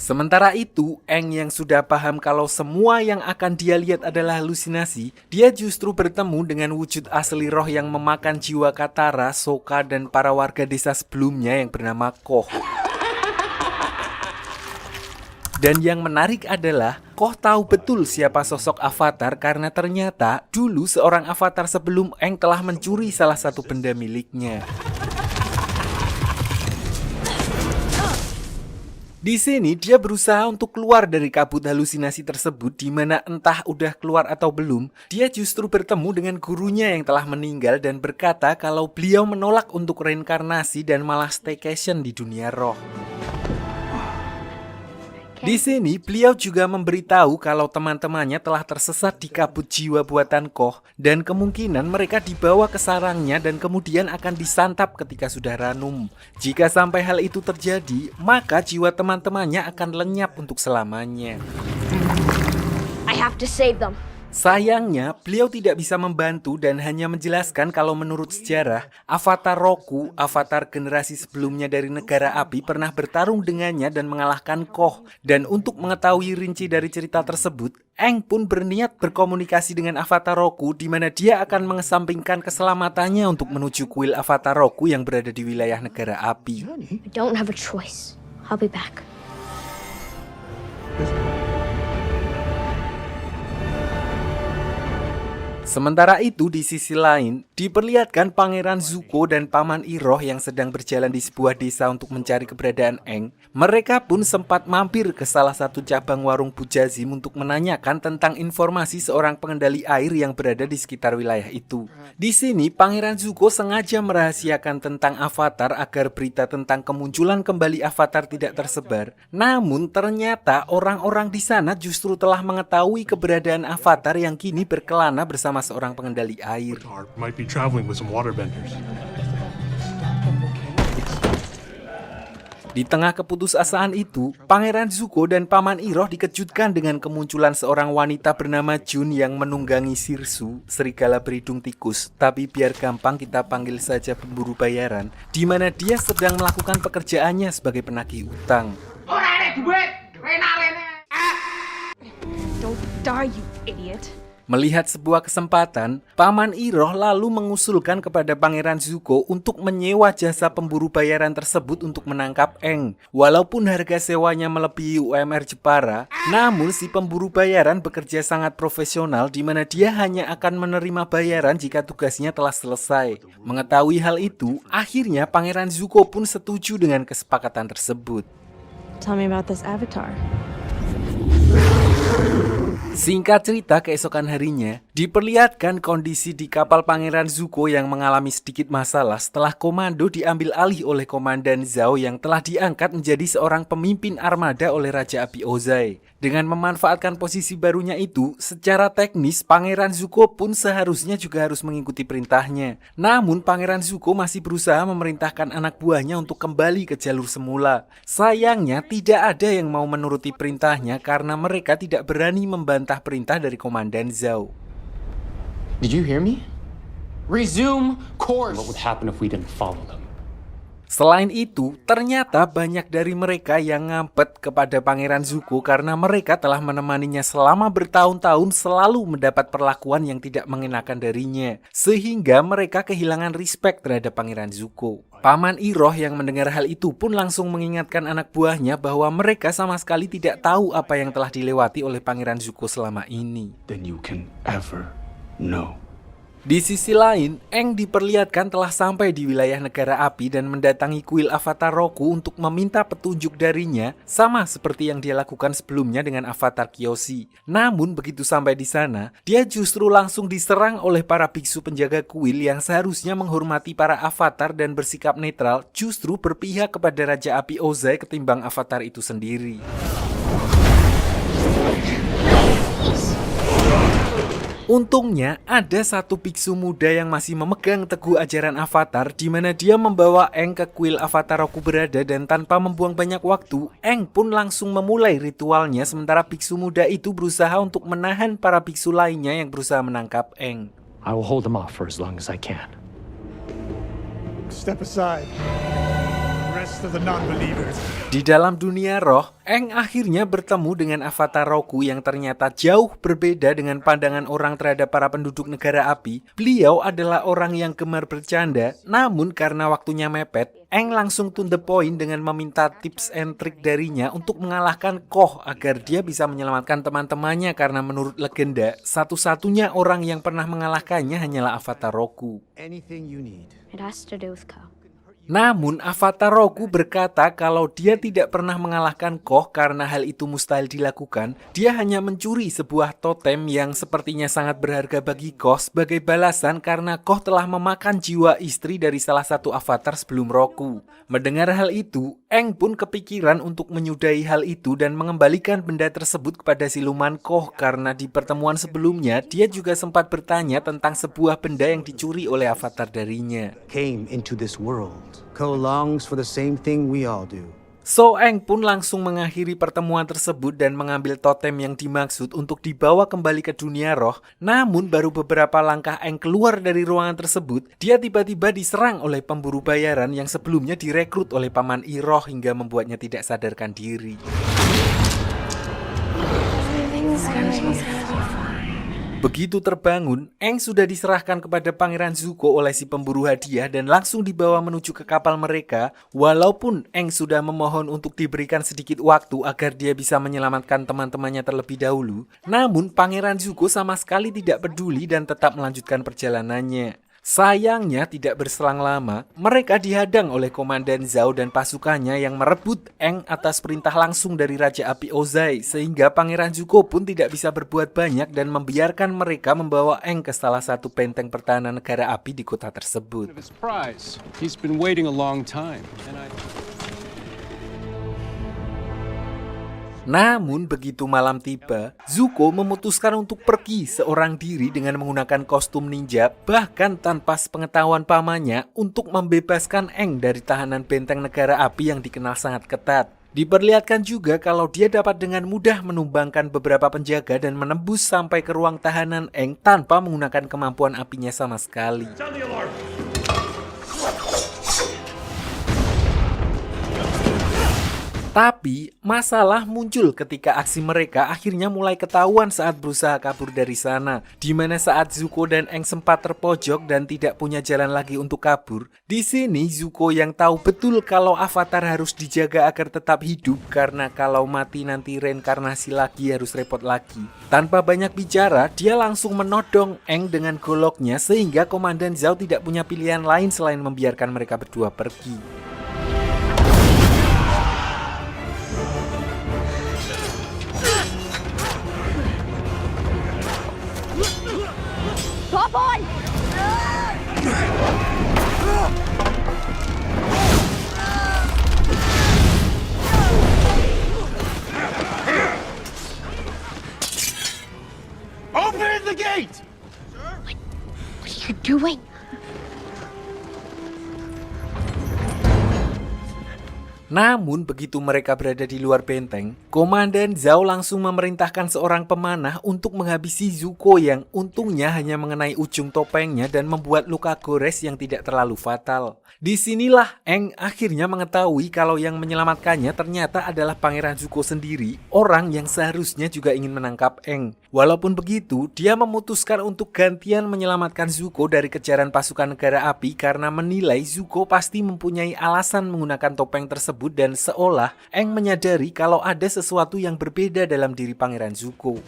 Sementara itu, Eng yang sudah paham kalau semua yang akan dia lihat adalah halusinasi, dia justru bertemu dengan wujud asli roh yang memakan jiwa Katara, Sokka, dan para warga desa sebelumnya yang bernama Koh. Dan yang menarik adalah, Koh tahu betul siapa sosok avatar karena ternyata dulu seorang avatar sebelum Eng telah mencuri salah satu benda miliknya. Di sini dia berusaha untuk keluar dari kabut halusinasi tersebut, di mana entah udah keluar atau belum, dia justru bertemu dengan gurunya yang telah meninggal dan berkata kalau beliau menolak untuk reinkarnasi dan malah staycation di dunia roh. Di sini beliau juga memberitahu kalau teman-temannya telah tersesat di kabut jiwa buatan Koh, dan kemungkinan mereka dibawa ke sarangnya dan kemudian akan disantap ketika sudah ranum. Jika sampai hal itu terjadi, maka jiwa teman-temannya akan lenyap untuk selamanya. I have to save them. Sayangnya, beliau tidak bisa membantu dan hanya menjelaskan kalau menurut sejarah, Avatar Roku, avatar generasi sebelumnya dari negara api, pernah bertarung dengannya dan mengalahkan Koh. Dan untuk mengetahui rinci dari cerita tersebut, Aang pun berniat berkomunikasi dengan Avatar Roku di mana dia akan mengesampingkan keselamatannya untuk menuju kuil Avatar Roku yang berada di wilayah negara api. I don't have a choice. I'll be back. Sementara itu di sisi lain, diperlihatkan Pangeran Zuko dan Paman Iroh yang sedang berjalan di sebuah desa untuk mencari keberadaan Aang. Mereka pun sempat mampir ke salah satu cabang warung Bujazim untuk menanyakan tentang informasi seorang pengendali air yang berada di sekitar wilayah itu. Di sini, Pangeran Zuko sengaja merahasiakan tentang Avatar agar berita tentang kemunculan kembali Avatar tidak tersebar. Namun ternyata orang-orang di sana justru telah mengetahui keberadaan Avatar yang kini berkelana bersama seorang pengendali air. Might be traveling with some waterbenders. Di tengah keputusasaan itu, Pangeran Zuko dan Paman Iroh dikejutkan dengan kemunculan seorang wanita bernama Jun yang menunggangi Sirsu, serigala berhidung tikus. Tapi biar gampang kita panggil saja pemburu bayaran, di mana dia sedang melakukan pekerjaannya sebagai penagih utang. Don't die, you idiot. Melihat sebuah kesempatan, Paman Iroh lalu mengusulkan kepada Pangeran Zuko untuk menyewa jasa pemburu bayaran tersebut untuk menangkap Aang. Walaupun harga sewanya melebihi UMR Jepara, namun si pemburu bayaran bekerja sangat profesional di mana dia hanya akan menerima bayaran jika tugasnya telah selesai. Mengetahui hal itu, akhirnya Pangeran Zuko pun setuju dengan kesepakatan tersebut. Tell me about this avatar. Singkat cerita, keesokan harinya diperlihatkan kondisi di kapal Pangeran Zuko yang mengalami sedikit masalah setelah komando diambil alih oleh Komandan Zhao yang telah diangkat menjadi seorang pemimpin armada oleh Raja Api Ozai. Dengan memanfaatkan posisi barunya itu, secara teknis Pangeran Zuko pun seharusnya juga harus mengikuti perintahnya. Namun Pangeran Zuko masih berusaha memerintahkan anak buahnya untuk kembali ke jalur semula. Sayangnya tidak ada yang mau menuruti perintahnya karena mereka tidak berani membantah perintah dari Komandan Zhao. Did you hear me? Resume course. What would happen if we didn't follow them? Selain itu, ternyata banyak dari mereka yang ngampet kepada Pangeran Zuko karena mereka telah menemaninya selama bertahun-tahun selalu mendapat perlakuan yang tidak mengenakan darinya. Sehingga mereka kehilangan respect terhadap Pangeran Zuko. Paman Iroh yang mendengar hal itu pun langsung mengingatkan anak buahnya bahwa mereka sama sekali tidak tahu apa yang telah dilewati oleh Pangeran Zuko selama ini. Than you can ever know. Di sisi lain, Aang diperlihatkan telah sampai di wilayah negara api dan mendatangi kuil Avatar Roku untuk meminta petunjuk darinya, sama seperti yang dia lakukan sebelumnya dengan Avatar Kyoshi. Namun begitu sampai di sana, dia justru langsung diserang oleh para biksu penjaga kuil yang seharusnya menghormati para avatar dan bersikap netral, justru berpihak kepada Raja Api Ozai ketimbang avatar itu sendiri. Untungnya, ada satu biksu muda yang masih memegang teguh ajaran Avatar di mana dia membawa Aang ke kuil Avatar Roku berada dan tanpa membuang banyak waktu, Aang pun langsung memulai ritualnya sementara biksu muda itu berusaha untuk menahan para biksu lainnya yang berusaha menangkap Aang. I will hold them off for as long as I can. Step aside. Rest of the non-believers. Di dalam dunia roh, Aang akhirnya bertemu dengan Avatar Roku yang ternyata jauh berbeda dengan pandangan orang terhadap para penduduk negara api. Beliau adalah orang yang gemar bercanda, namun karena waktunya mepet, Aang langsung to the point dengan meminta tips and trick darinya untuk mengalahkan Koh agar dia bisa menyelamatkan teman-temannya karena menurut legenda, satu-satunya orang yang pernah mengalahkannya hanyalah Avatar Roku. Anything you need. It has to do with Ko. Namun Avatar Roku berkata kalau dia tidak pernah mengalahkan Koh karena hal itu mustahil dilakukan. Dia hanya mencuri sebuah totem yang sepertinya sangat berharga bagi Koh sebagai balasan karena Koh telah memakan jiwa istri dari salah satu avatar sebelum Roku. Mendengar hal itu, Aang pun kepikiran untuk menyudahi hal itu dan mengembalikan benda tersebut kepada siluman Koh karena di pertemuan sebelumnya dia juga sempat bertanya tentang sebuah benda yang dicuri oleh avatar darinya. Came into this world. Ko longs for the same thing we all do. So Eng pun langsung mengakhiri pertemuan tersebut dan mengambil totem yang dimaksud untuk dibawa kembali ke dunia roh. Namun baru beberapa langkah Eng keluar dari ruangan tersebut, dia tiba-tiba diserang oleh pemburu bayaran yang sebelumnya direkrut oleh Paman Iroh hingga membuatnya tidak sadarkan diri. Begitu terbangun, Eng sudah diserahkan kepada Pangeran Zuko oleh si pemburu hadiah dan langsung dibawa menuju ke kapal mereka. Walaupun Eng sudah memohon untuk diberikan sedikit waktu agar dia bisa menyelamatkan teman-temannya terlebih dahulu, namun Pangeran Zuko sama sekali tidak peduli dan tetap melanjutkan perjalanannya. Sayangnya tidak berselang lama, mereka dihadang oleh Komandan Zhao dan pasukannya yang merebut Eng atas perintah langsung dari Raja Api Ozai, sehingga Pangeran Zuko pun tidak bisa berbuat banyak dan membiarkan mereka membawa Eng ke salah satu benteng pertahanan negara api di kota tersebut. Namun begitu malam tiba, Zuko memutuskan untuk pergi seorang diri dengan menggunakan kostum ninja, bahkan tanpa sepengetahuan pamannya, untuk membebaskan Eng dari tahanan benteng negara api yang dikenal sangat ketat. Diperlihatkan juga kalau dia dapat dengan mudah menumbangkan beberapa penjaga dan menembus sampai ke ruang tahanan Eng tanpa menggunakan kemampuan apinya sama sekali. Tapi, masalah muncul ketika aksi mereka akhirnya mulai ketahuan saat berusaha kabur dari sana. Di mana saat Zuko dan Eng sempat terpojok dan tidak punya jalan lagi untuk kabur. Di sini Zuko yang tahu betul kalau Avatar harus dijaga agar tetap hidup, karena kalau mati nanti reinkarnasi lagi harus repot lagi. Tanpa banyak bicara, dia langsung menodong Eng dengan goloknya sehingga Komandan Zhao tidak punya pilihan lain selain membiarkan mereka berdua pergi. Top on! Open the gate! What are you doing? Namun begitu mereka berada di luar benteng, Komandan Zhao langsung memerintahkan seorang pemanah untuk menghabisi Zuko yang untungnya hanya mengenai ujung topengnya dan membuat luka gores yang tidak terlalu fatal. Disinilah Eng akhirnya mengetahui kalau yang menyelamatkannya ternyata adalah Pangeran Zuko sendiri, orang yang seharusnya juga ingin menangkap Eng. Walaupun begitu, dia memutuskan untuk gantian menyelamatkan Zuko dari kejaran pasukan negara api karena menilai Zuko pasti mempunyai alasan menggunakan topeng tersebut dan seolah Eng menyadari kalau ada sesuatu yang berbeda dalam diri Pangeran Zuko.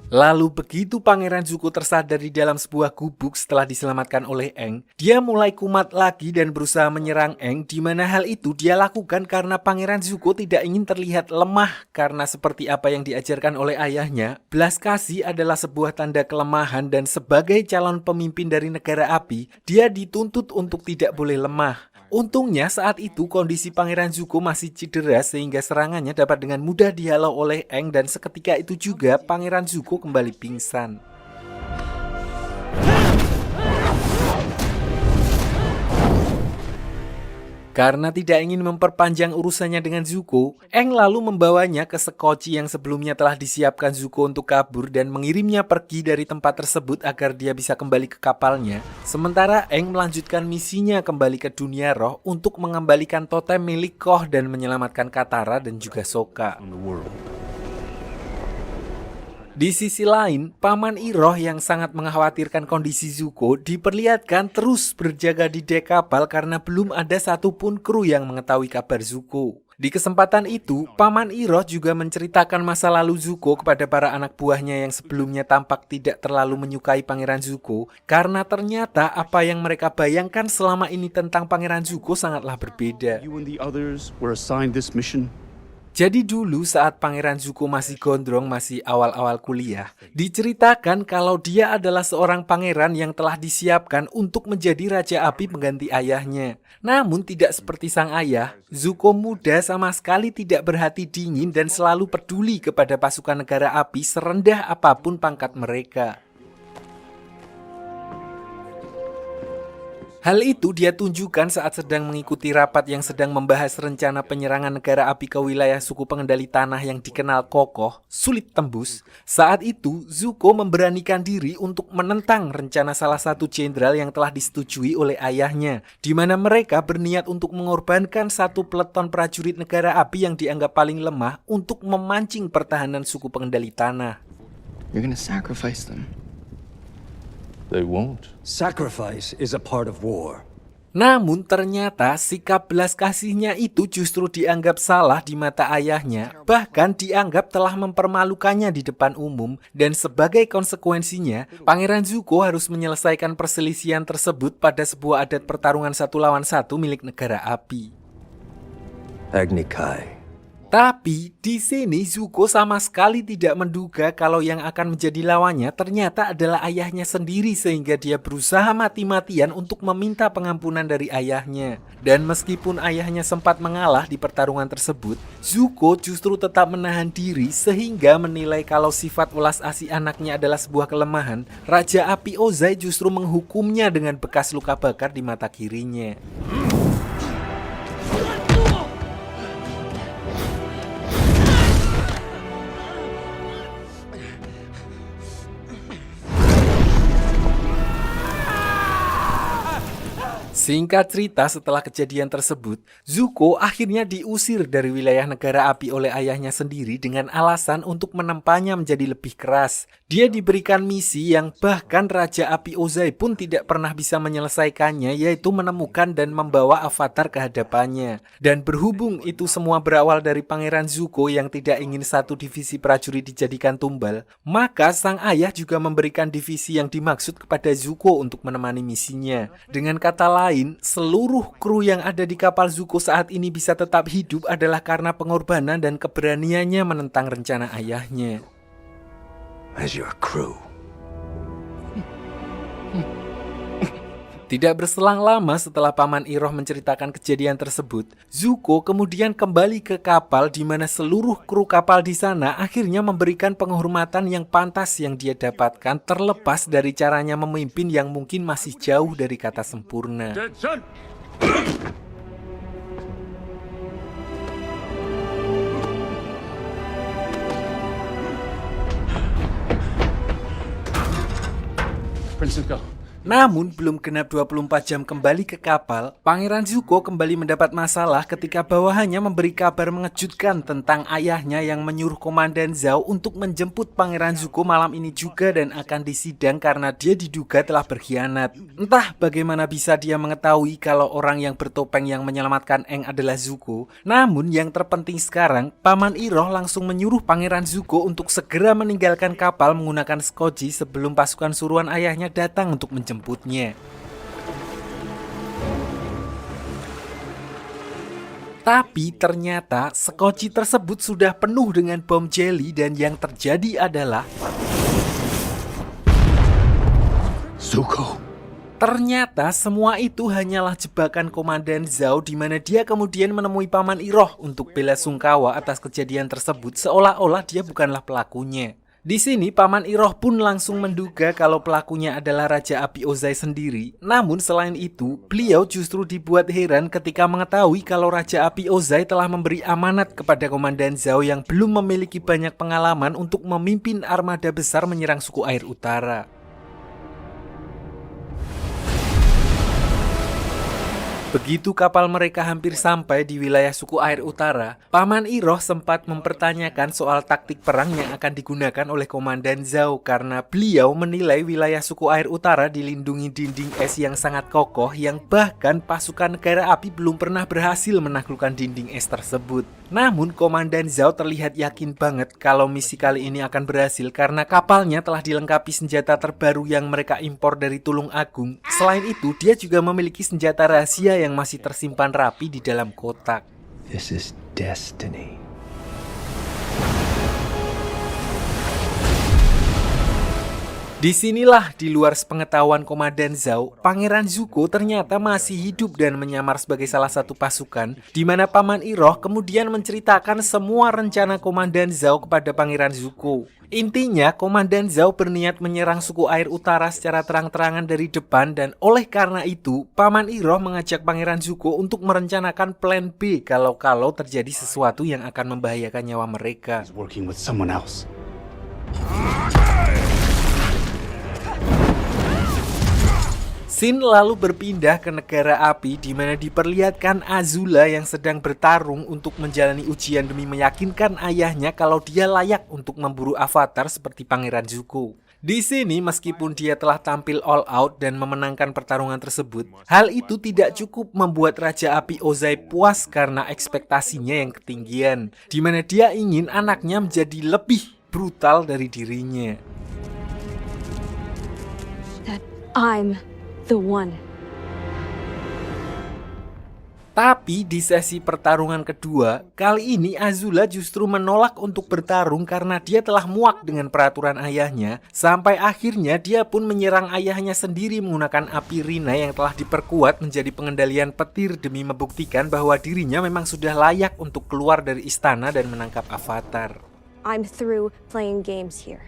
Lalu begitu Pangeran Zuko tersadar di dalam sebuah gubuk setelah diselamatkan oleh Eng, dia mulai kumat lagi dan berusaha menyerang Eng, di mana hal itu dia lakukan karena Pangeran Zuko tidak ingin terlihat lemah karena seperti apa yang diajarkan oleh ayahnya, belas kasih adalah sebuah tanda kelemahan dan sebagai calon pemimpin dari negara api, dia dituntut untuk tidak boleh lemah. Untungnya saat itu kondisi Pangeran Zuko masih cedera sehingga serangannya dapat dengan mudah dihalau oleh Eng dan seketika itu juga Pangeran Zuko kembali pingsan. Karena tidak ingin memperpanjang urusannya dengan Zuko, Eng lalu membawanya ke sekoci yang sebelumnya telah disiapkan Zuko untuk kabur dan mengirimnya pergi dari tempat tersebut agar dia bisa kembali ke kapalnya. Sementara Eng melanjutkan misinya kembali ke dunia roh untuk mengembalikan totem milik Koh dan menyelamatkan Katara dan juga Sokka. Di sisi lain, Paman Iroh yang sangat mengkhawatirkan kondisi Zuko diperlihatkan terus berjaga di dek kapal karena belum ada satupun kru yang mengetahui kabar Zuko. Di kesempatan itu, Paman Iroh juga menceritakan masa lalu Zuko kepada para anak buahnya yang sebelumnya tampak tidak terlalu menyukai Pangeran Zuko, karena ternyata apa yang mereka bayangkan selama ini tentang Pangeran Zuko sangatlah berbeda. You and the others were assigned this mission. Jadi dulu saat Pangeran Zuko masih gondrong, masih awal-awal kuliah, diceritakan kalau dia adalah seorang pangeran yang telah disiapkan untuk menjadi Raja Api pengganti ayahnya. Namun tidak seperti sang ayah, Zuko muda sama sekali tidak berhati dingin dan selalu peduli kepada pasukan negara api serendah apapun pangkat mereka. Hal itu dia tunjukkan saat sedang mengikuti rapat yang sedang membahas rencana penyerangan negara api ke wilayah suku pengendali tanah yang dikenal kokoh, sulit tembus. Saat itu, Zuko memberanikan diri untuk menentang rencana salah satu jenderal yang telah disetujui oleh ayahnya, di mana mereka berniat untuk mengorbankan satu peleton prajurit negara api yang dianggap paling lemah untuk memancing pertahanan suku pengendali tanah. You're gonna sacrifice them. They won't. Sacrifice is a part of war. Namun ternyata sikap belas kasihnya itu justru dianggap salah di mata ayahnya, bahkan dianggap telah mempermalukannya di depan umum, dan sebagai konsekuensinya, Pangeran Zuko harus menyelesaikan perselisihan tersebut pada sebuah adat pertarungan 1 lawan 1 milik negara api. Agni Kai. Tapi di sini Zuko sama sekali tidak menduga kalau yang akan menjadi lawannya ternyata adalah ayahnya sendiri, sehingga dia berusaha mati-matian untuk meminta pengampunan dari ayahnya. Dan meskipun ayahnya sempat mengalah di pertarungan tersebut, Zuko justru tetap menahan diri sehingga menilai kalau sifat welas asih anaknya adalah sebuah kelemahan. Raja Api Ozai justru menghukumnya dengan bekas luka bakar di mata kirinya. Singkat cerita, setelah kejadian tersebut, Zuko akhirnya diusir dari wilayah negara api oleh ayahnya sendiri dengan alasan untuk menempanya menjadi lebih keras. Dia diberikan misi yang bahkan Raja Api Ozai pun tidak pernah bisa menyelesaikannya, yaitu menemukan dan membawa avatar ke hadapannya. Dan berhubung itu semua berawal dari Pangeran Zuko yang tidak ingin satu divisi prajurit dijadikan tumbal, maka sang ayah juga memberikan divisi yang dimaksud kepada Zuko untuk menemani misinya. Dengan kata lain, seluruh kru yang ada di kapal Zuko saat ini bisa tetap hidup adalah karena pengorbanan dan keberaniannya menentang rencana ayahnya. As your crew. Tidak berselang lama setelah Paman Iroh menceritakan kejadian tersebut, Zuko kemudian kembali ke kapal di mana seluruh kru kapal di sana akhirnya memberikan penghormatan yang pantas yang dia dapatkan, terlepas dari caranya memimpin yang mungkin masih jauh dari kata sempurna. Prince Zuko. Namun, belum genap 24 jam kembali ke kapal, Pangeran Zuko kembali mendapat masalah ketika bawahannya memberi kabar mengejutkan tentang ayahnya yang menyuruh Komandan Zhao untuk menjemput Pangeran Zuko malam ini juga dan akan disidang karena dia diduga telah berkhianat. Entah bagaimana bisa dia mengetahui kalau orang yang bertopeng yang menyelamatkan Aang adalah Zuko. Namun yang terpenting sekarang, Paman Iroh langsung menyuruh Pangeran Zuko untuk segera meninggalkan kapal menggunakan skoci sebelum pasukan suruhan ayahnya datang untuk menjemputnya. Tapi ternyata skoci tersebut sudah penuh dengan bom jelly dan yang terjadi adalah Zuko. ternyata semua itu hanyalah jebakan Komandan Zhao di mana dia kemudian menemui Paman Iroh untuk bela sungkawa atas kejadian tersebut seolah-olah dia bukanlah pelakunya. Di sini Paman Iroh pun langsung menduga kalau pelakunya adalah Raja Api Ozai sendiri. Namun selain itu, beliau justru dibuat heran ketika mengetahui kalau Raja Api Ozai telah memberi amanat kepada Komandan Zhao yang belum memiliki banyak pengalaman untuk memimpin armada besar menyerang suku air utara. Begitu kapal mereka hampir sampai di wilayah suku air utara, Paman Iroh sempat mempertanyakan soal taktik perang yang akan digunakan oleh Komandan Zhao karena beliau menilai wilayah suku air utara dilindungi dinding es yang sangat kokoh yang bahkan pasukan negara api belum pernah berhasil menaklukkan dinding es tersebut. Namun Komandan Zhao terlihat yakin banget kalau misi kali ini akan berhasil karena kapalnya telah dilengkapi senjata terbaru yang mereka impor dari Tulung Agung. Selain itu, dia juga memiliki senjata rahasia yang masih tersimpan rapi di dalam kotak. This is destiny. Disinilah di luar sepengetahuan Komandan Zhao, Pangeran Zuko ternyata masih hidup dan menyamar sebagai salah satu pasukan, di mana Paman Iroh kemudian menceritakan semua rencana Komandan Zhao kepada Pangeran Zuko. Intinya, Komandan Zhao berniat menyerang suku air utara secara terang-terangan dari depan, dan oleh karena itu, Paman Iroh mengajak Pangeran Zuko untuk merencanakan plan B kalau terjadi sesuatu yang akan membahayakan nyawa mereka. He's working with someone else. Scene lalu berpindah ke negara api di mana diperlihatkan Azula yang sedang bertarung untuk menjalani ujian demi meyakinkan ayahnya kalau dia layak untuk memburu avatar seperti Pangeran Zuko. Di sini meskipun dia telah tampil all out dan memenangkan pertarungan tersebut, hal itu tidak cukup membuat Raja Api Ozai puas karena ekspektasinya yang ketinggian, di mana dia ingin anaknya menjadi lebih brutal dari dirinya. That I'm the one. Tapi di sesi pertarungan kedua, kali ini Azula justru menolak untuk bertarung karena dia telah muak dengan peraturan ayahnya, sampai akhirnya dia pun menyerang ayahnya sendiri menggunakan api Rina yang telah diperkuat menjadi pengendalian petir demi membuktikan bahwa dirinya memang sudah layak untuk keluar dari istana dan menangkap avatar. I'm through playing games here.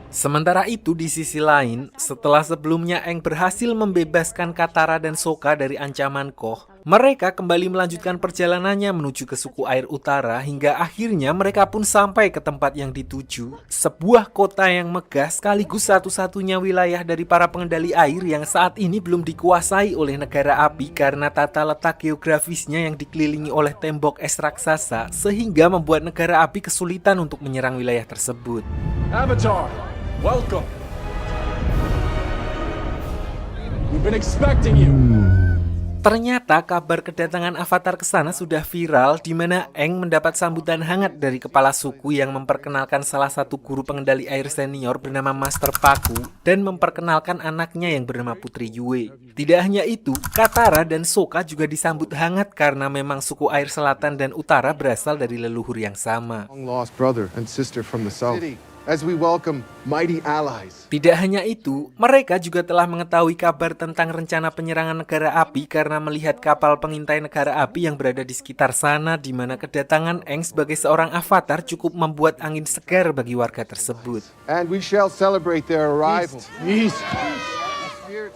Sementara itu di sisi lain, setelah sebelumnya Aang berhasil membebaskan Katara dan Sokka dari ancaman Koh, mereka kembali melanjutkan perjalanannya menuju ke suku air utara hingga akhirnya mereka pun sampai ke tempat yang dituju, sebuah kota yang megah sekaligus satu-satunya wilayah dari para pengendali air yang saat ini belum dikuasai oleh negara api karena tata letak geografisnya yang dikelilingi oleh tembok es raksasa sehingga membuat negara api kesulitan untuk menyerang wilayah tersebut. Avatar, welcome. We've been expecting you. Ternyata kabar kedatangan avatar ke sana sudah viral di mana Aang mendapat sambutan hangat dari kepala suku yang memperkenalkan salah satu guru pengendali air senior bernama Master Paku dan memperkenalkan anaknya yang bernama Putri Yue. Tidak hanya itu, Katara dan Sokka juga disambut hangat karena memang suku air selatan dan utara berasal dari leluhur yang sama. Long-lost brother and sister from the south. As we welcome mighty allies. Tidak hanya itu, mereka juga telah mengetahui kabar tentang rencana penyerangan negara api karena melihat kapal pengintai negara api yang berada di sekitar sana, di mana kedatangan Aang sebagai seorang avatar cukup membuat angin segar bagi warga tersebut. And we shall celebrate their arrival.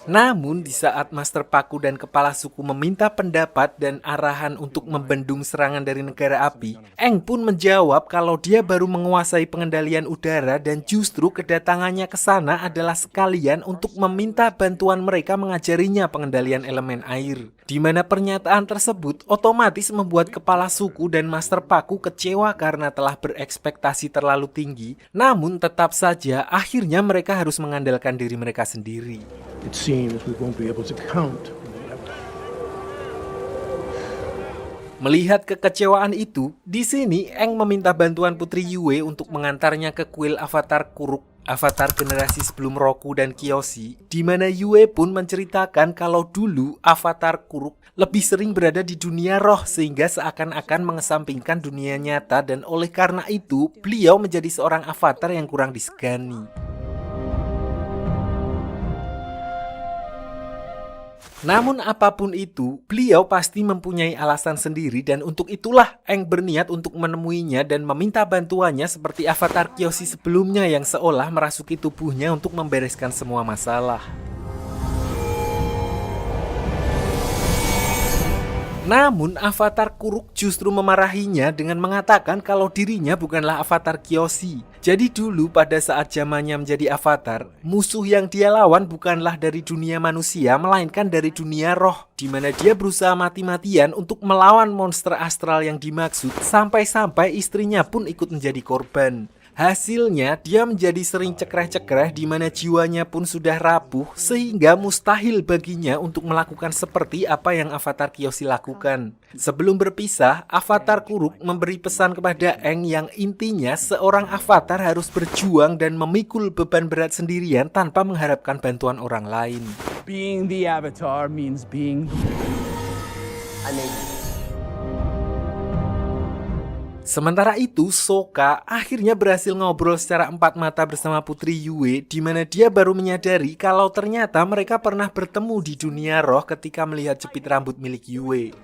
Namun di saat Master Paku dan kepala suku meminta pendapat dan arahan untuk membendung serangan dari negara api, Aang pun menjawab kalau dia baru menguasai pengendalian udara dan justru kedatangannya ke sana adalah sekalian untuk meminta bantuan mereka mengajarinya pengendalian elemen air. Di mana pernyataan tersebut otomatis membuat kepala suku dan Master Paku kecewa karena telah berekspektasi terlalu tinggi, namun tetap saja akhirnya mereka harus mengandalkan diri mereka sendiri. It seems we won't be able to count. Melihat kekecewaan itu, di sini Aang meminta bantuan Putri Yue untuk mengantarnya ke kuil avatar Kuruk, avatar generasi sebelum Roku dan Kyoshi, di mana Yue pun menceritakan kalau dulu avatar Kuruk lebih sering berada di dunia roh sehingga seakan-akan mengesampingkan dunia nyata dan oleh karena itu beliau menjadi seorang avatar yang kurang disegani. Namun apapun itu, beliau pasti mempunyai alasan sendiri dan untuk itulah Aang berniat untuk menemuinya dan meminta bantuannya seperti avatar Kyoshi sebelumnya yang seolah merasuki tubuhnya untuk membereskan semua masalah. Namun avatar Kuruk justru memarahinya dengan mengatakan kalau dirinya bukanlah avatar Kyoshi. Jadi dulu pada saat zamannya menjadi avatar, musuh yang dia lawan bukanlah dari dunia manusia melainkan dari dunia roh, di mana dia berusaha mati-matian untuk melawan monster astral yang dimaksud sampai-sampai istrinya pun ikut menjadi korban. Hasilnya, dia menjadi sering cekreh-cekreh di mana jiwanya pun sudah rapuh sehingga mustahil baginya untuk melakukan seperti apa yang avatar Kyoshi lakukan. Sebelum berpisah, avatar Kuruk memberi pesan kepada Aang yang intinya seorang avatar harus berjuang dan memikul beban berat sendirian tanpa mengharapkan bantuan orang lain. Being the Avatar means being... Sementara itu, Sokka akhirnya berhasil ngobrol secara empat mata bersama Putri Yue, di mana dia baru menyadari kalau ternyata mereka pernah bertemu di dunia roh ketika melihat jepit rambut milik Yue.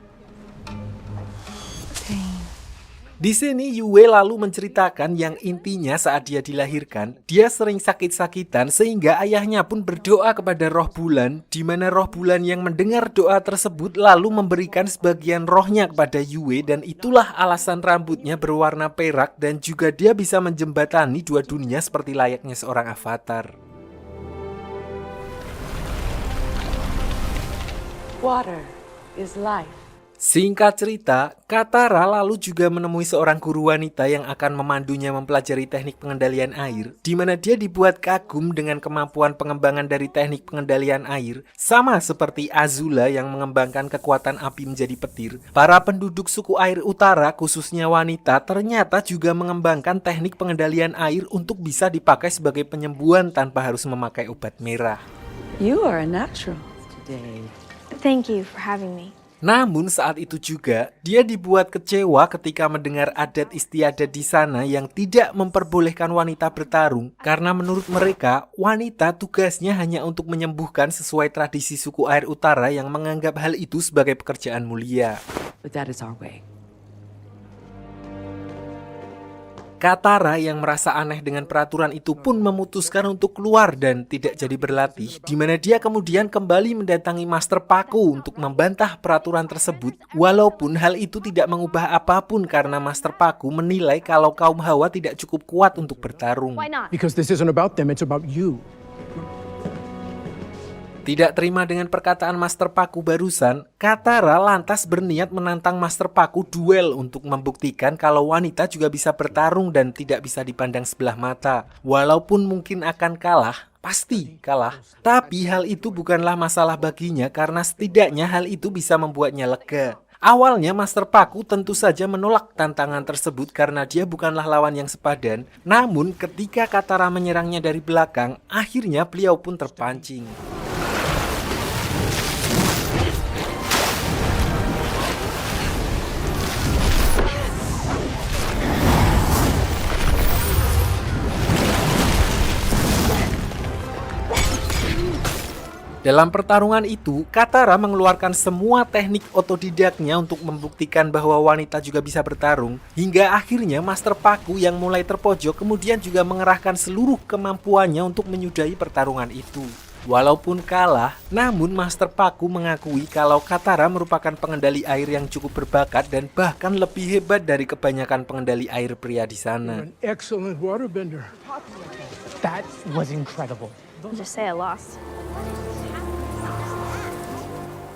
Di sini Yue lalu menceritakan yang intinya saat dia dilahirkan, dia sering sakit-sakitan sehingga ayahnya pun berdoa kepada roh bulan, di mana roh bulan yang mendengar doa tersebut lalu memberikan sebagian rohnya kepada Yue, dan itulah alasan rambutnya berwarna perak dan juga dia bisa menjembatani dua dunia seperti layaknya seorang avatar. Water is life. Singkat cerita, Katara lalu juga menemui seorang guru wanita yang akan memandunya mempelajari teknik pengendalian air, di mana dia dibuat kagum dengan kemampuan pengembangan dari teknik pengendalian air, sama seperti Azula yang mengembangkan kekuatan api menjadi petir. Para penduduk suku air utara, khususnya wanita, ternyata juga mengembangkan teknik pengendalian air untuk bisa dipakai sebagai penyembuhan tanpa harus memakai obat merah. You are a natural today. Thank you for having me. Namun saat itu juga, dia dibuat kecewa ketika mendengar adat istiadat di sana yang tidak memperbolehkan wanita bertarung, karena menurut mereka, wanita tugasnya hanya untuk menyembuhkan sesuai tradisi suku air utara yang menganggap hal itu sebagai pekerjaan mulia. But that is our way. Katara yang merasa aneh dengan peraturan itu pun memutuskan untuk keluar dan tidak jadi berlatih, di mana dia kemudian kembali mendatangi Master Paku untuk membantah peraturan tersebut, walaupun hal itu tidak mengubah apapun karena Master Paku menilai kalau kaum Hawa tidak cukup kuat untuk bertarung. Why not? Because this isn't about them, it's about you. Tidak terima dengan perkataan Master Paku barusan, Katara lantas berniat menantang Master Paku duel untuk membuktikan kalau wanita juga bisa bertarung dan tidak bisa dipandang sebelah mata. Walaupun mungkin akan kalah, pasti kalah. Tapi hal itu bukanlah masalah baginya karena setidaknya hal itu bisa membuatnya lega. Awalnya Master Paku tentu saja menolak tantangan tersebut karena dia bukanlah lawan yang sepadan. Namun ketika Katara menyerangnya dari belakang, akhirnya beliau pun terpancing. Dalam pertarungan itu, Katara mengeluarkan semua teknik otodidaknya untuk membuktikan bahwa wanita juga bisa bertarung, hingga akhirnya Master Paku yang mulai terpojok kemudian juga mengerahkan seluruh kemampuannya untuk menyudahi pertarungan itu. Walaupun kalah, namun Master Paku mengakui kalau Katara merupakan pengendali air yang cukup berbakat dan bahkan lebih hebat dari kebanyakan pengendali air pria di sana. An excellent waterbender. That was incredible. Just say I lost.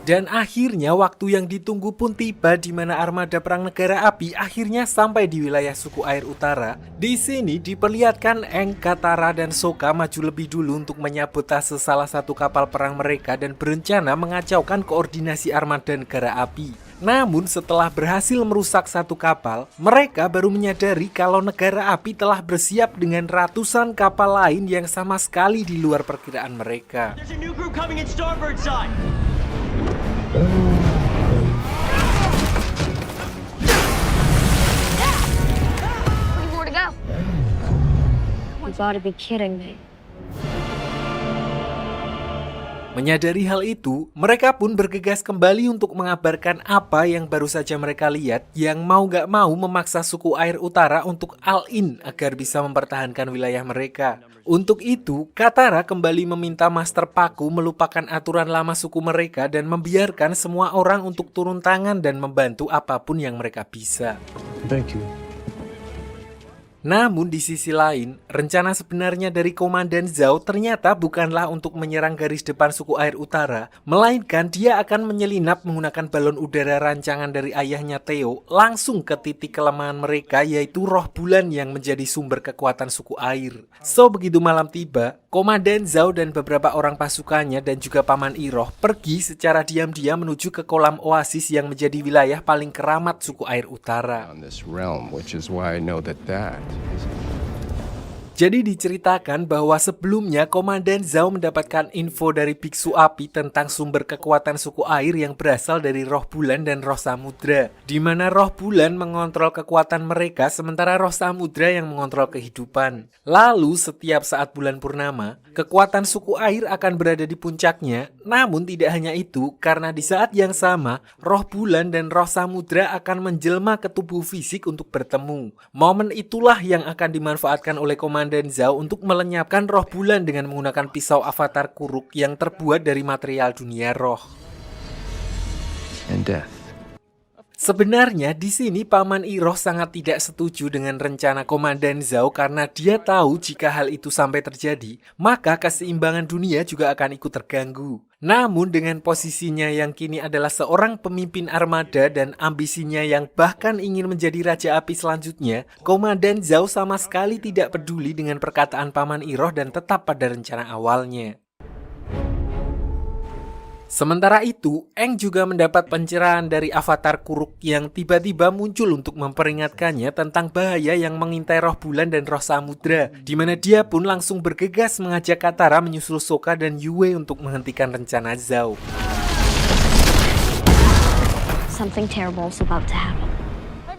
Dan akhirnya waktu yang ditunggu pun tiba di mana armada perang negara api akhirnya sampai di wilayah suku air utara. Di sini diperlihatkan Aang, Katara, dan Sokka maju lebih dulu untuk menyabotase salah satu kapal perang mereka dan berencana mengacaukan koordinasi armada negara api. Namun setelah berhasil merusak satu kapal, mereka baru menyadari kalau negara api telah bersiap dengan ratusan kapal lain yang sama sekali di luar perkiraan mereka. There's a new group coming in starboard side. More to go. You gotta be kidding me. Menyadari hal itu, mereka pun bergegas kembali untuk mengabarkan apa yang baru saja mereka lihat, yang mau gak mau memaksa suku air utara untuk all-in agar bisa mempertahankan wilayah mereka. Untuk itu, Katara kembali meminta Master Paku melupakan aturan lama suku mereka dan membiarkan semua orang untuk turun tangan dan membantu apapun yang mereka bisa. Thank you. Namun di sisi lain, rencana sebenarnya dari Komandan Zhao ternyata bukanlah untuk menyerang garis depan suku air utara, melainkan dia akan menyelinap menggunakan balon udara rancangan dari ayahnya Theo langsung ke titik kelemahan mereka, yaitu roh bulan yang menjadi sumber kekuatan suku air. So begitu malam tiba, Komandan Zhao dan beberapa orang pasukannya dan juga Paman Iroh pergi secara diam-diam menuju ke kolam oasis yang menjadi wilayah paling keramat suku air utara. Jadi diceritakan bahwa sebelumnya Komandan Zhao mendapatkan info dari Biksu Api tentang sumber kekuatan suku air yang berasal dari roh bulan dan roh samudra, di mana roh bulan mengontrol kekuatan mereka sementara roh samudra yang mengontrol kehidupan. Lalu setiap saat bulan purnama, kekuatan suku air akan berada di puncaknya. Namun tidak hanya itu, karena di saat yang sama, roh bulan dan roh samudra akan menjelma ke tubuh fisik untuk bertemu. Momen itulah yang akan dimanfaatkan oleh Komandan Zhao untuk melenyapkan roh bulan dengan menggunakan pisau avatar Kuruk yang terbuat dari material dunia roh. And death. Sebenarnya di sini Paman Iroh sangat tidak setuju dengan rencana Komandan Zhao karena dia tahu jika hal itu sampai terjadi, maka keseimbangan dunia juga akan ikut terganggu. Namun dengan posisinya yang kini adalah seorang pemimpin armada dan ambisinya yang bahkan ingin menjadi Raja Api selanjutnya, Komandan Zhao sama sekali tidak peduli dengan perkataan Paman Iroh dan tetap pada rencana awalnya. Sementara itu, Aang juga mendapat pencerahan dari avatar Kuruk yang tiba-tiba muncul untuk memperingatkannya tentang bahaya yang mengintai roh bulan dan roh samudra, di mana dia pun langsung bergegas mengajak Katara menyusul Sokka dan Yue untuk menghentikan rencana Zhao. Something terrible is about to happen.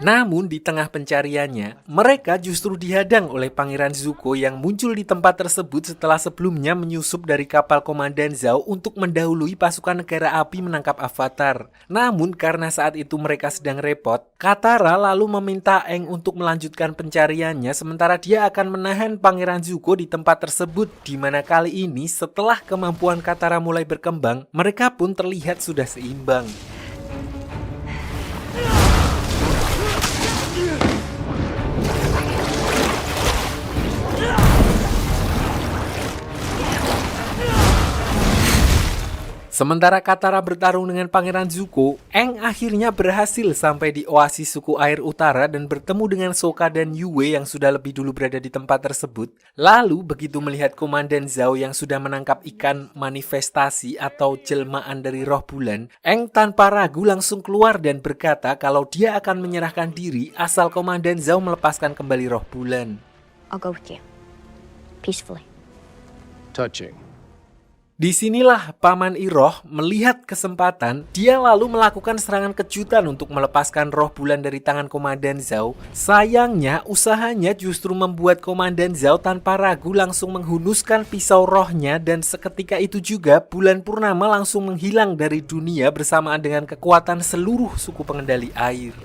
Namun di tengah pencariannya, mereka justru dihadang oleh Pangeran Zuko yang muncul di tempat tersebut setelah sebelumnya menyusup dari kapal Komandan Zhao untuk mendahului pasukan negara api menangkap Avatar. Namun karena saat itu mereka sedang repot, Katara lalu meminta Aang untuk melanjutkan pencariannya sementara dia akan menahan Pangeran Zuko di tempat tersebut, di mana kali ini setelah kemampuan Katara mulai berkembang, mereka pun terlihat sudah seimbang. Sementara Katara bertarung dengan Pangeran Zuko, Aang akhirnya berhasil sampai di oasis suku air utara dan bertemu dengan Sokka dan Yue yang sudah lebih dulu berada di tempat tersebut. Lalu begitu melihat Komandan Zhao yang sudah menangkap ikan manifestasi atau jelmaan dari roh bulan, Aang tanpa ragu langsung keluar dan berkata kalau dia akan menyerahkan diri asal Komandan Zhao melepaskan kembali roh bulan. I'll go with you. Peacefully. Touching. Disinilah Paman Iroh melihat kesempatan, dia lalu melakukan serangan kejutan untuk melepaskan roh bulan dari tangan Komandan Zhao. Sayangnya, usahanya justru membuat Komandan Zhao tanpa ragu langsung menghunuskan pisau rohnya dan seketika itu juga bulan purnama langsung menghilang dari dunia bersamaan dengan kekuatan seluruh suku pengendali air.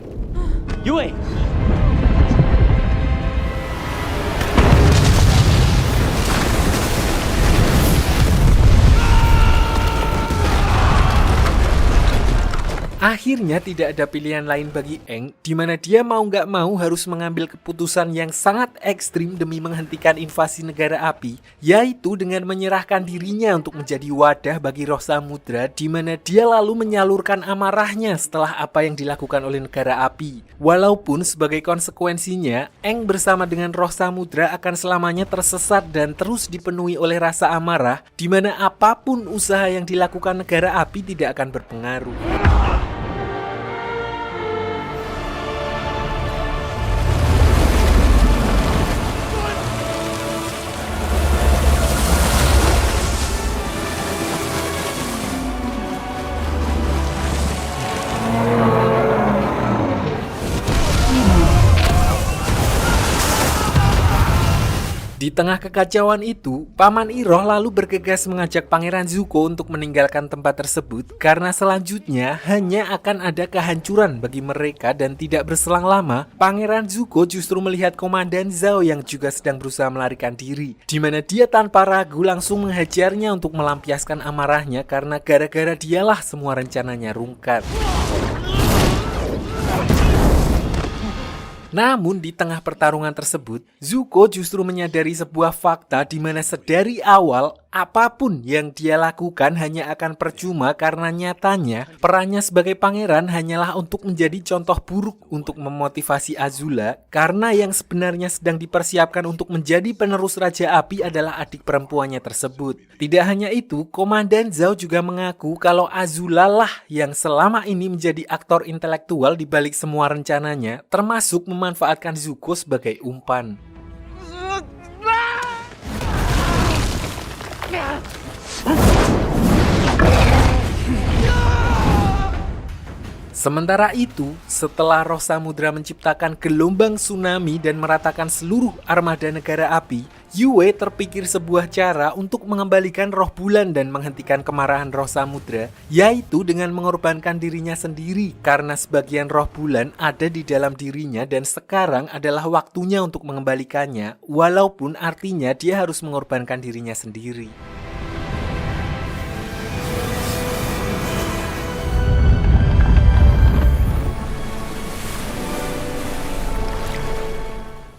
Yue! Akhirnya tidak ada pilihan lain bagi Aang, di mana dia mau nggak mau harus mengambil keputusan yang sangat ekstrim demi menghentikan invasi negara api, yaitu dengan menyerahkan dirinya untuk menjadi wadah bagi roh samudra, di mana dia lalu menyalurkan amarahnya setelah apa yang dilakukan oleh negara api. Walaupun sebagai konsekuensinya, Aang bersama dengan roh samudra akan selamanya tersesat dan terus dipenuhi oleh rasa amarah, di mana apapun usaha yang dilakukan negara api tidak akan berpengaruh. Di tengah kekacauan itu, Paman Iroh lalu bergegas mengajak Pangeran Zuko untuk meninggalkan tempat tersebut karena selanjutnya hanya akan ada kehancuran bagi mereka dan tidak berselang lama, Pangeran Zuko justru melihat Komandan Zhao yang juga sedang berusaha melarikan diri, di mana dia tanpa ragu langsung menghajarnya untuk melampiaskan amarahnya karena gara-gara dialah semua rencananya rungkat. Namun di tengah pertarungan tersebut, Zuko justru menyadari sebuah fakta di mana sedari awal apapun yang dia lakukan hanya akan percuma karena nyatanya perannya sebagai pangeran hanyalah untuk menjadi contoh buruk untuk memotivasi Azula karena yang sebenarnya sedang dipersiapkan untuk menjadi penerus Raja Api adalah adik perempuannya tersebut. Tidak hanya itu, Komandan Zhao juga mengaku kalau Azula lah yang selama ini menjadi aktor intelektual di balik semua rencananya, termasuk memanfaatkan Zuko sebagai umpan. Sementara itu, setelah roh samudra menciptakan gelombang tsunami dan meratakan seluruh armada negara api, Yue terpikir sebuah cara untuk mengembalikan roh bulan dan menghentikan kemarahan roh samudra, yaitu dengan mengorbankan dirinya sendiri karena sebagian roh bulan ada di dalam dirinya dan sekarang adalah waktunya untuk mengembalikannya, walaupun artinya dia harus mengorbankan dirinya sendiri.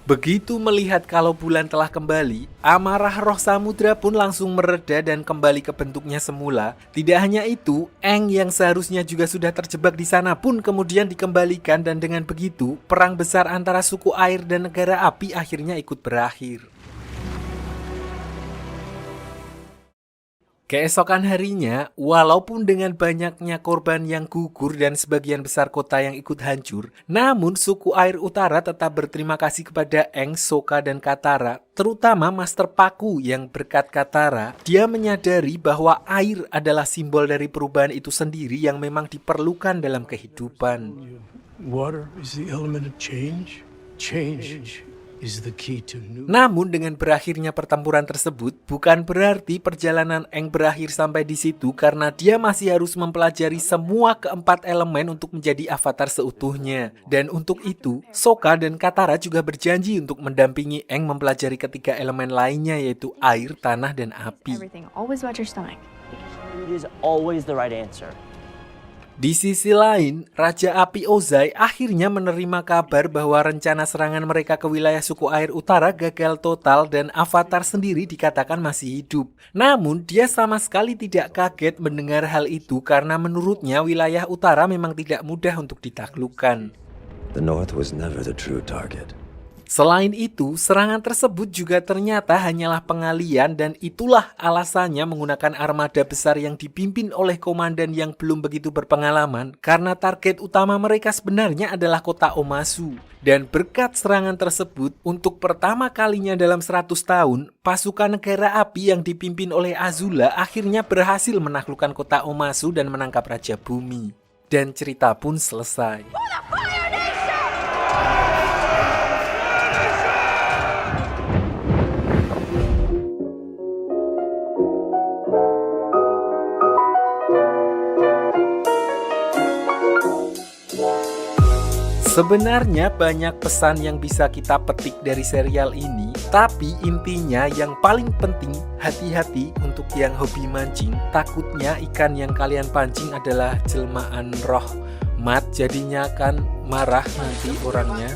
Begitu melihat kalau bulan telah kembali, amarah roh samudra pun langsung mereda dan kembali ke bentuknya semula. Tidak hanya itu, Aang yang seharusnya juga sudah terjebak di sana pun kemudian dikembalikan dan dengan begitu, perang besar antara suku air dan negara api akhirnya ikut berakhir. Keesokan harinya, walaupun dengan banyaknya korban yang gugur dan sebagian besar kota yang ikut hancur, namun suku air utara tetap berterima kasih kepada Aang, Sokka, dan Katara, terutama Master Paku yang berkat Katara, dia menyadari bahwa air adalah simbol dari perubahan itu sendiri yang memang diperlukan dalam kehidupan. Water is the element of change. Change is the key to new. Namun dengan berakhirnya pertempuran tersebut bukan berarti perjalanan Aang berakhir sampai di situ karena dia masih harus mempelajari semua keempat elemen untuk menjadi avatar seutuhnya. Dan untuk itu, Sokka dan Katara juga berjanji untuk mendampingi Aang mempelajari ketiga elemen lainnya yaitu air, tanah, dan api. Always watch your stomach. Food is always the right answer. Di sisi lain, Raja Api Ozai akhirnya menerima kabar bahwa rencana serangan mereka ke wilayah suku air utara gagal total dan Avatar sendiri dikatakan masih hidup. Namun, dia sama sekali tidak kaget mendengar hal itu karena menurutnya wilayah utara memang tidak mudah untuk ditaklukkan. The North was never the true target. Selain itu, serangan tersebut juga ternyata hanyalah pengalian dan itulah alasannya menggunakan armada besar yang dipimpin oleh komandan yang belum begitu berpengalaman karena target utama mereka sebenarnya adalah kota Omasu. Dan berkat serangan tersebut, untuk pertama kalinya dalam 100 tahun, pasukan negara api yang dipimpin oleh Azula akhirnya berhasil menaklukkan kota Omasu dan menangkap Raja Bumi. Dan cerita pun selesai. Sebenarnya banyak pesan yang bisa kita petik dari serial ini, tapi intinya yang paling penting, hati-hati untuk yang hobi mancing. Takutnya ikan yang kalian pancing adalah jelmaan roh mat, jadinya kan marah nanti orangnya.